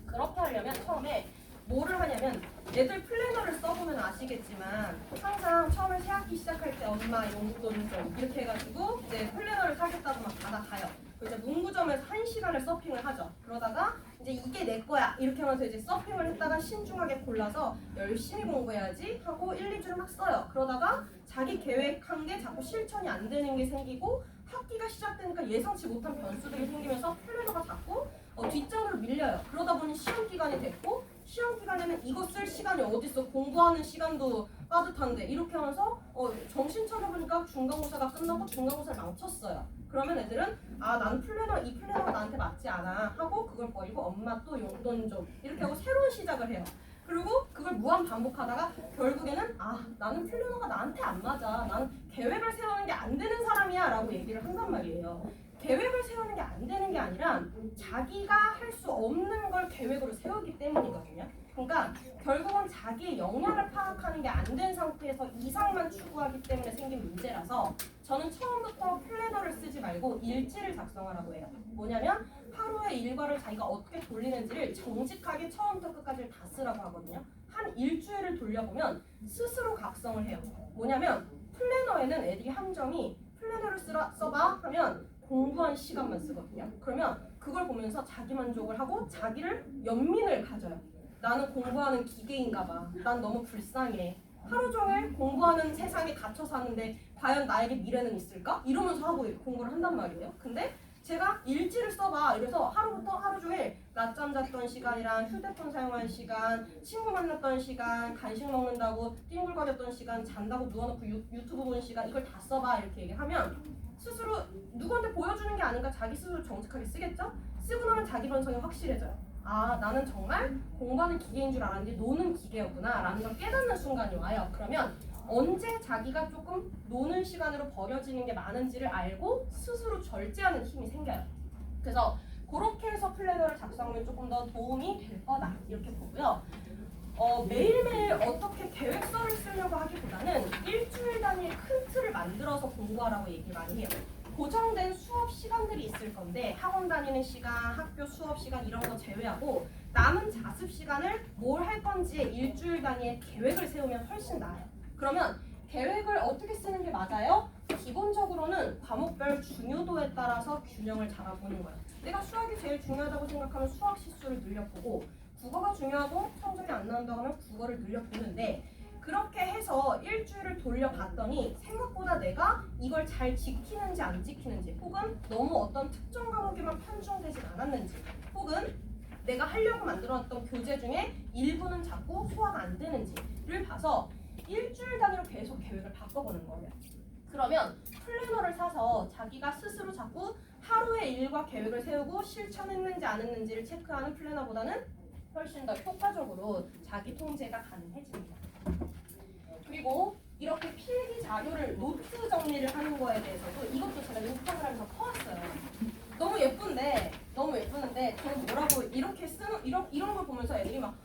그렇게 하려면 처음에 뭐를 하냐면 애들 플래너를 써보면 아시겠지만 항상 처음에 새학기 시작할 때 엄마 용돈 좀 이렇게 해가지고 이제 플래너를 사겠다고 막 받아가요. 이제 문구점에서 1시간을 서핑을 하죠. 그러다가 이제 이게 내 거야 이렇게 하면서 이제 서핑을 했다가 신중하게 골라서 열심히 공부해야지 하고 1, 2주를 막 써요. 그러다가 자기 계획한 게 자꾸 실천이 안 되는 게 생기고 학기가 시작되니까 예상치 못한 변수들이 생기면서 플래너가 자꾸 뒷전으로 밀려요. 그러다 보니 시험 기간이 됐고 시험 기간에는 이거 쓸 시간이 어딨어. 공부하는 시간도 빠듯한데 이렇게 하면서 정신 차려보니까 중간고사가 끝나고 중간고사를 망쳤어요. 그러면 애들은 나는 이 플래너가 나한테 맞지 않아 하고 그걸 버리고 엄마 또 용돈 좀 이렇게 하고 새로운 시작을 해요. 그리고 그걸 무한 반복하다가 결국에는 나는 플래너가 나한테 안 맞아. 나는 계획을 세우는 게 안 되는 사람이야 라고 얘기를 한단 말이에요. 계획을 세우는 게 안 되는 게 아니라 자기가 할 수 없는 걸 계획으로 세우기 때문이거든요. 그러니까 결국은 자기의 역량을 파악하는 게 안 된 상태에서 이상만 추구하기 때문에 생긴 문제라서 저는 처음부터 플래너를 쓰지 말고 일지를 작성하라고 해요. 뭐냐면 하루의 일과를 자기가 어떻게 돌리는지를 정직하게 처음부터 끝까지 다 쓰라고 하거든요. 한 일주일을 돌려보면 스스로 각성을 해요. 뭐냐면 플래너에는 애들이 함정이 플래너를 써봐 하면 공부한 시간만 쓰거든요. 그러면 그걸 보면서 자기 만족을 하고 자기를 연민을 가져요. 나는 공부하는 기계인가 봐. 난 너무 불쌍해. 하루 종일 공부하는 세상에 갇혀 사는데 과연 나에게 미래는 있을까? 이러면서 하고 공부를 한단 말이에요. 근데 제가 일지를 써봐. 이래서 하루부터 하루 종일 낮잠 잤던 시간이랑 휴대폰 사용한 시간, 친구 만났던 시간, 간식 먹는다고 뒹굴거렸던 시간, 잔다고 누워놓고 유튜브 본 시간 이걸 다 써봐 이렇게 얘기하면 스스로 누구한테 보여주는 게 아닌가 자기 스스로 정직하게 쓰겠죠? 쓰고 나면 자기 반성이 확실해져요. 나는 정말 공부하는 기계인 줄 알았는데 노는 기계였구나 라는 걸 깨닫는 순간이 와요. 그러면 언제 자기가 조금 노는 시간으로 버려지는 게 많은지를 알고 스스로 절제하는 힘이 생겨요. 그래서 그렇게 해서 플래너를 작성하면 조금 더 도움이 될 거다 이렇게 보고요. 매일매일 어떻게 계획서를 쓰려고 하기보다는 일주일 단위의 큰 틀을 만들어서 공부하라고 얘기 많이 해요. 고정된 수업 시간들이 있을 건데 학원 다니는 시간, 학교 수업 시간 이런 거 제외하고 남은 자습 시간을 뭘 할 건지에 일주일 단위의 계획을 세우면 훨씬 나아요. 그러면 계획을 어떻게 쓰는 게 맞아요? 기본적으로는 과목별 중요도에 따라서 균형을 잡아보는 거예요. 내가 수학이 제일 중요하다고 생각하면 수학 시수를 늘려보고 국어가 중요하고 성적이 안 나온다고 하면 국어를 늘려보는데 그렇게 해서 일주일을 돌려봤더니 생각보다 내가 이걸 잘 지키는지 안 지키는지 혹은 너무 어떤 특정 과목에만 편중되진 않았는지 혹은 내가 하려고 만들어놨던 교재 중에 일부는 자꾸 소화가 안 되는지를 봐서 일주일 단위로 계속 계획을 바꿔보는 거예요. 그러면 플래너를 사서 자기가 스스로 자꾸 하루의 일과 계획을 세우고 실천했는지 안 했는지를 체크하는 플래너보다는 훨씬 더 효과적으로 자기 통제가 가능해집니다. 그리고 이렇게 필기 자료를 노트 정리를 하는 거에 대해서도 이것도 제가 인스타그램에서 퍼왔어요. 너무 예쁜데 저는 뭐라고 이렇게 쓰는 이런 걸 보면서 애들이 막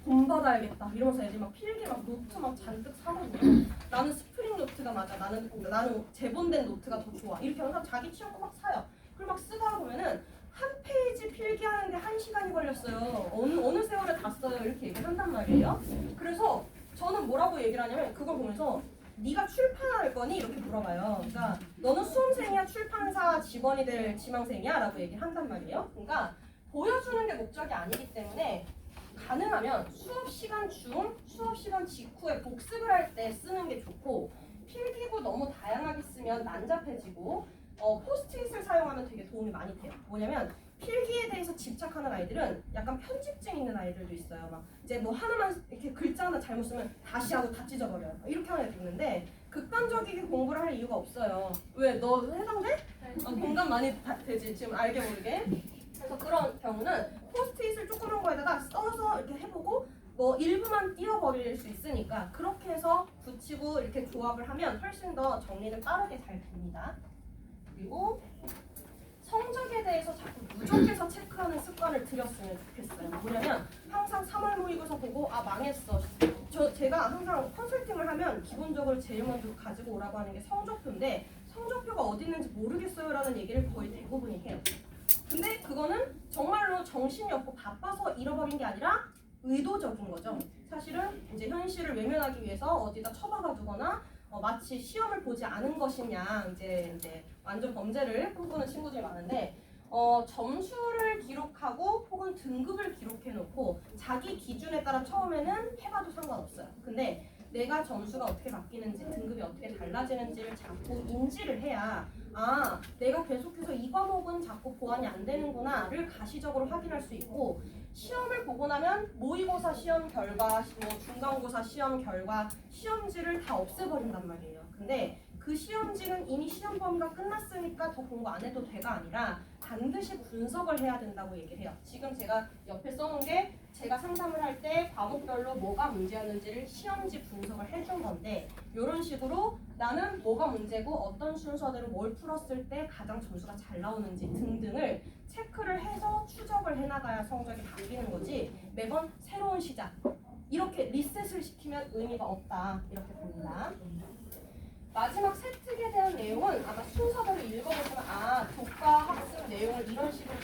본받아야겠다 이러면서 애들이 막 필기 막 노트 막 잔뜩 사거든요. 나는 스프링 노트가 맞아. 나는 재본된 노트가 더 좋아. 이렇게 하면서 자기 취향껏 막 사요. 그리고 막 쓰다가 보면은 한 페이지 필기하는데 1시간이 걸렸어요. 어느 세월에 다 써요. 이렇게 얘기를 한단 말이에요. 그래서 저는 뭐라고 얘기를 하냐면 그걸 보면서 네가 출판할 거니? 이렇게 물어봐요. 그러니까 너는 수험생이야? 출판사 직원이 될 지망생이야? 라고 얘기를 한단 말이에요. 그러니까 보여주는 게 목적이 아니기 때문에 가능하면 수업 시간 중, 수업 시간 직후에 복습을 할 때 쓰는 게 좋고 필기구 너무 다양하게 쓰면 난잡해지고 포스트잇을 사용하면 되게 도움이 많이 돼요. 뭐냐면 필기에 대해서 집착하는 아이들은 약간 편집증 있는 아이들도 있어요. 막 이제 뭐 하나만 이렇게 글자 하나 잘못 쓰면 다시 하고 다 찢어버려요. 이렇게 하는 애도 있는데 극단적이게 공부를 할 이유가 없어요. 왜? 너 해당돼? 공감 많이 되지 지금 알게 모르게. 그래서 그런 경우는 포스트잇을 조그만 거에다가 써서 이렇게 해보고 뭐 일부만 띄워버릴 수 있으니까 그렇게 해서 붙이고 이렇게 조합을 하면 훨씬 더 정리는 빠르게 잘 됩니다. 그리고 성적에 대해서 자꾸 누적해서 체크하는 습관을 들였으면 좋겠어요. 뭐냐면 항상 3월 모의고사 보고 아 망했어. 제가 항상 컨설팅을 하면 기본적으로 제일 먼저 가지고 오라고 하는 게 성적표인데 성적표가 어디 있는지 모르겠어요 라는 얘기를 거의 대부분이 해요. 근데 그거는 정말로 정신이 없고 바빠서 잃어버린 게 아니라 의도적인 거죠. 사실은 이제 현실을 외면하기 위해서 어디다 처박아두거나 마치 시험을 보지 않은 것이냐 이제 완전 범죄를 꿈꾸는 친구들이 많은데 점수를 기록하고 혹은 등급을 기록해놓고 자기 기준에 따라 처음에는 해봐도 상관없어요. 근데 내가 점수가 어떻게 바뀌는지 등급이 어떻게 달라지는지를 자꾸 인지를 해야 아 내가 계속해서 이 과목은 자꾸 보완이 안 되는구나를 가시적으로 확인할 수 있고 시험을 보고 나면 모의고사 시험 결과, 뭐 중간고사 시험 결과, 시험지를 다 없애버린단 말이에요. 근데 그 시험지는 이미 시험 범위가 끝났으니까 더 공부 안 해도 돼가 아니라 반드시 분석을 해야 된다고 얘기를 해요. 지금 제가 옆에 써놓은 게 제가 상담을 할 때 과목별로 뭐가 문제였는지를 시험지 분석을 해준 건데 이런 식으로 나는 뭐가 문제고 어떤 순서대로 뭘 풀었을 때 가장 점수가 잘 나오는지 등등을 체크를 해서 추적을 해나가야 성적이 바뀌는 거지 매번 새로운 시작 이렇게 리셋을 시키면 의미가 없다 이렇게 봅니다. 마지막 세특에 대한 내용은 아마 순서대로 읽어보시면 아 교과 학습 내용을 이런 식으로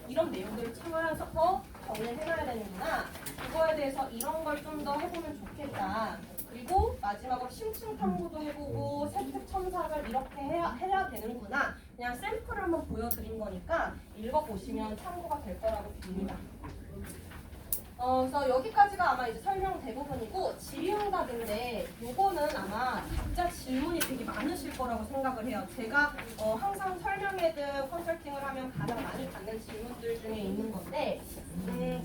이런 내용들을 채워서 정리를 해놔야 되는구나 그거에 대해서 이런 걸 좀 더 해보면 좋겠다 그리고 마지막으로 심층 탐구도 해보고 세특 첨삭을 이렇게 해야 되는구나 그냥 샘플을 한번 보여드린 거니까 읽어보시면 참고가 될 거라고 봅니다. 그래서 여기까지가 아마 이제 설명 대부분이고 질의응답인데 요거는 아마 진짜 질문이 되게 많으실 거라고 생각을 해요. 제가 항상 설명회든 컨설팅을 하면 가장 많이 받는 질문들 중에 있는 건데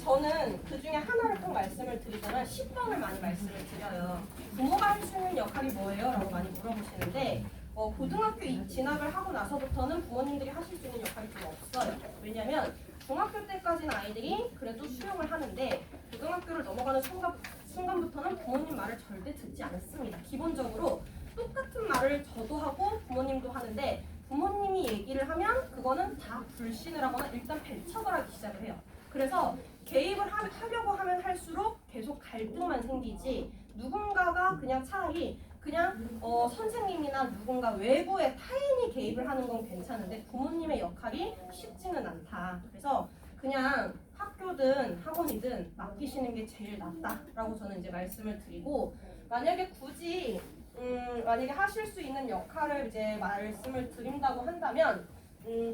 저는 그 중에 하나를 꼭 말씀을 드리자면 10번을 많이 말씀을 드려요. 부모가 할 수 있는 역할이 뭐예요? 라고 많이 물어보시는데 고등학교 진학을 하고 나서부터는 부모님들이 하실 수 있는 역할이 별로 없어요. 왜냐면 중학교 때까지는 아이들이 그래도 수용을 하는데 고등학교를 넘어가는 순간부터는 부모님 말을 절대 듣지 않습니다. 기본적으로 똑같은 말을 저도 하고 부모님도 하는데 부모님이 얘기를 하면 그거는 다 불신을 하거나 일단 배척을 하기 시작을 해요. 그래서 개입을 하려고 하면 할수록 계속 갈등만 생기지 누군가가 그냥 차라리 선생님이나 누군가 외부의 타인이 개입을 하는 건 괜찮은데 부모님의 역할이 쉽지는 않다. 그래서 그냥 학교든 학원이든 맡기시는 게 제일 낫다라고 저는 이제 말씀을 드리고 만약에 굳이 만약에 하실 수 있는 역할을 이제 말씀을 드린다고 한다면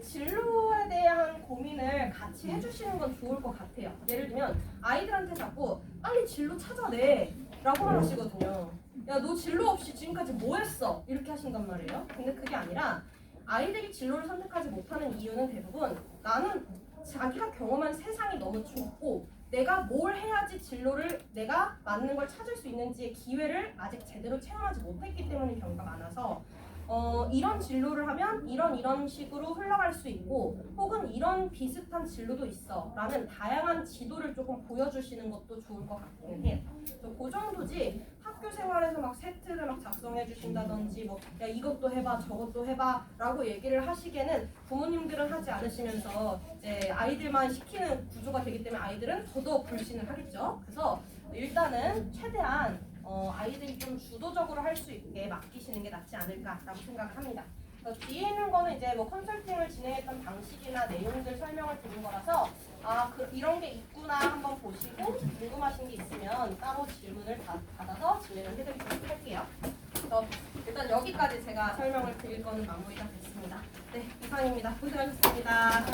진로에 대한 고민을 같이 해주시는 건 좋을 것 같아요. 예를 들면 아이들한테 자꾸 빨리 진로 찾아내 라고 하시거든요. 야, 너 진로 없이 지금까지 뭐 했어? 이렇게 하신단 말이에요. 근데 그게 아니라 아이들이 진로를 선택하지 못하는 이유는 대부분 나는 자기가 경험한 세상이 너무 좁고 내가 뭘 해야지 진로를 내가 맞는 걸 찾을 수 있는지의 기회를 아직 제대로 체험하지 못했기 때문인 경우가 많아서 이런 진로를 하면 이런 식으로 흘러갈 수 있고 혹은 이런 비슷한 진로도 있어 라는 다양한 지도를 조금 보여주시는 것도 좋을 것 같기는 해요. 그 정도지 학교 생활에서 막 세트를 막 작성해 주신다든지 뭐 야 이것도 해봐 저것도 해봐 라고 얘기를 하시기에는 부모님들은 하지 않으시면서 이제 아이들만 시키는 구조가 되기 때문에 아이들은 더더욱 불신을 하겠죠. 그래서 일단은 최대한 아이들이 좀 주도적으로 할 수 있게 맡기시는 게 낫지 않을까라고 생각합니다. 그래서 뒤에 있는 거는 이제 뭐 컨설팅을 진행했던 방식이나 내용들 설명을 드린 거라서 이런 게 있구나 한번 보시고 궁금하신 게 있으면 따로 질문을 받아서 진행을 해드리도록 할게요. 그래서 일단 여기까지 제가 설명을 드릴 거는 마무리가 됐습니다. 네, 이상입니다. 고생하셨습니다.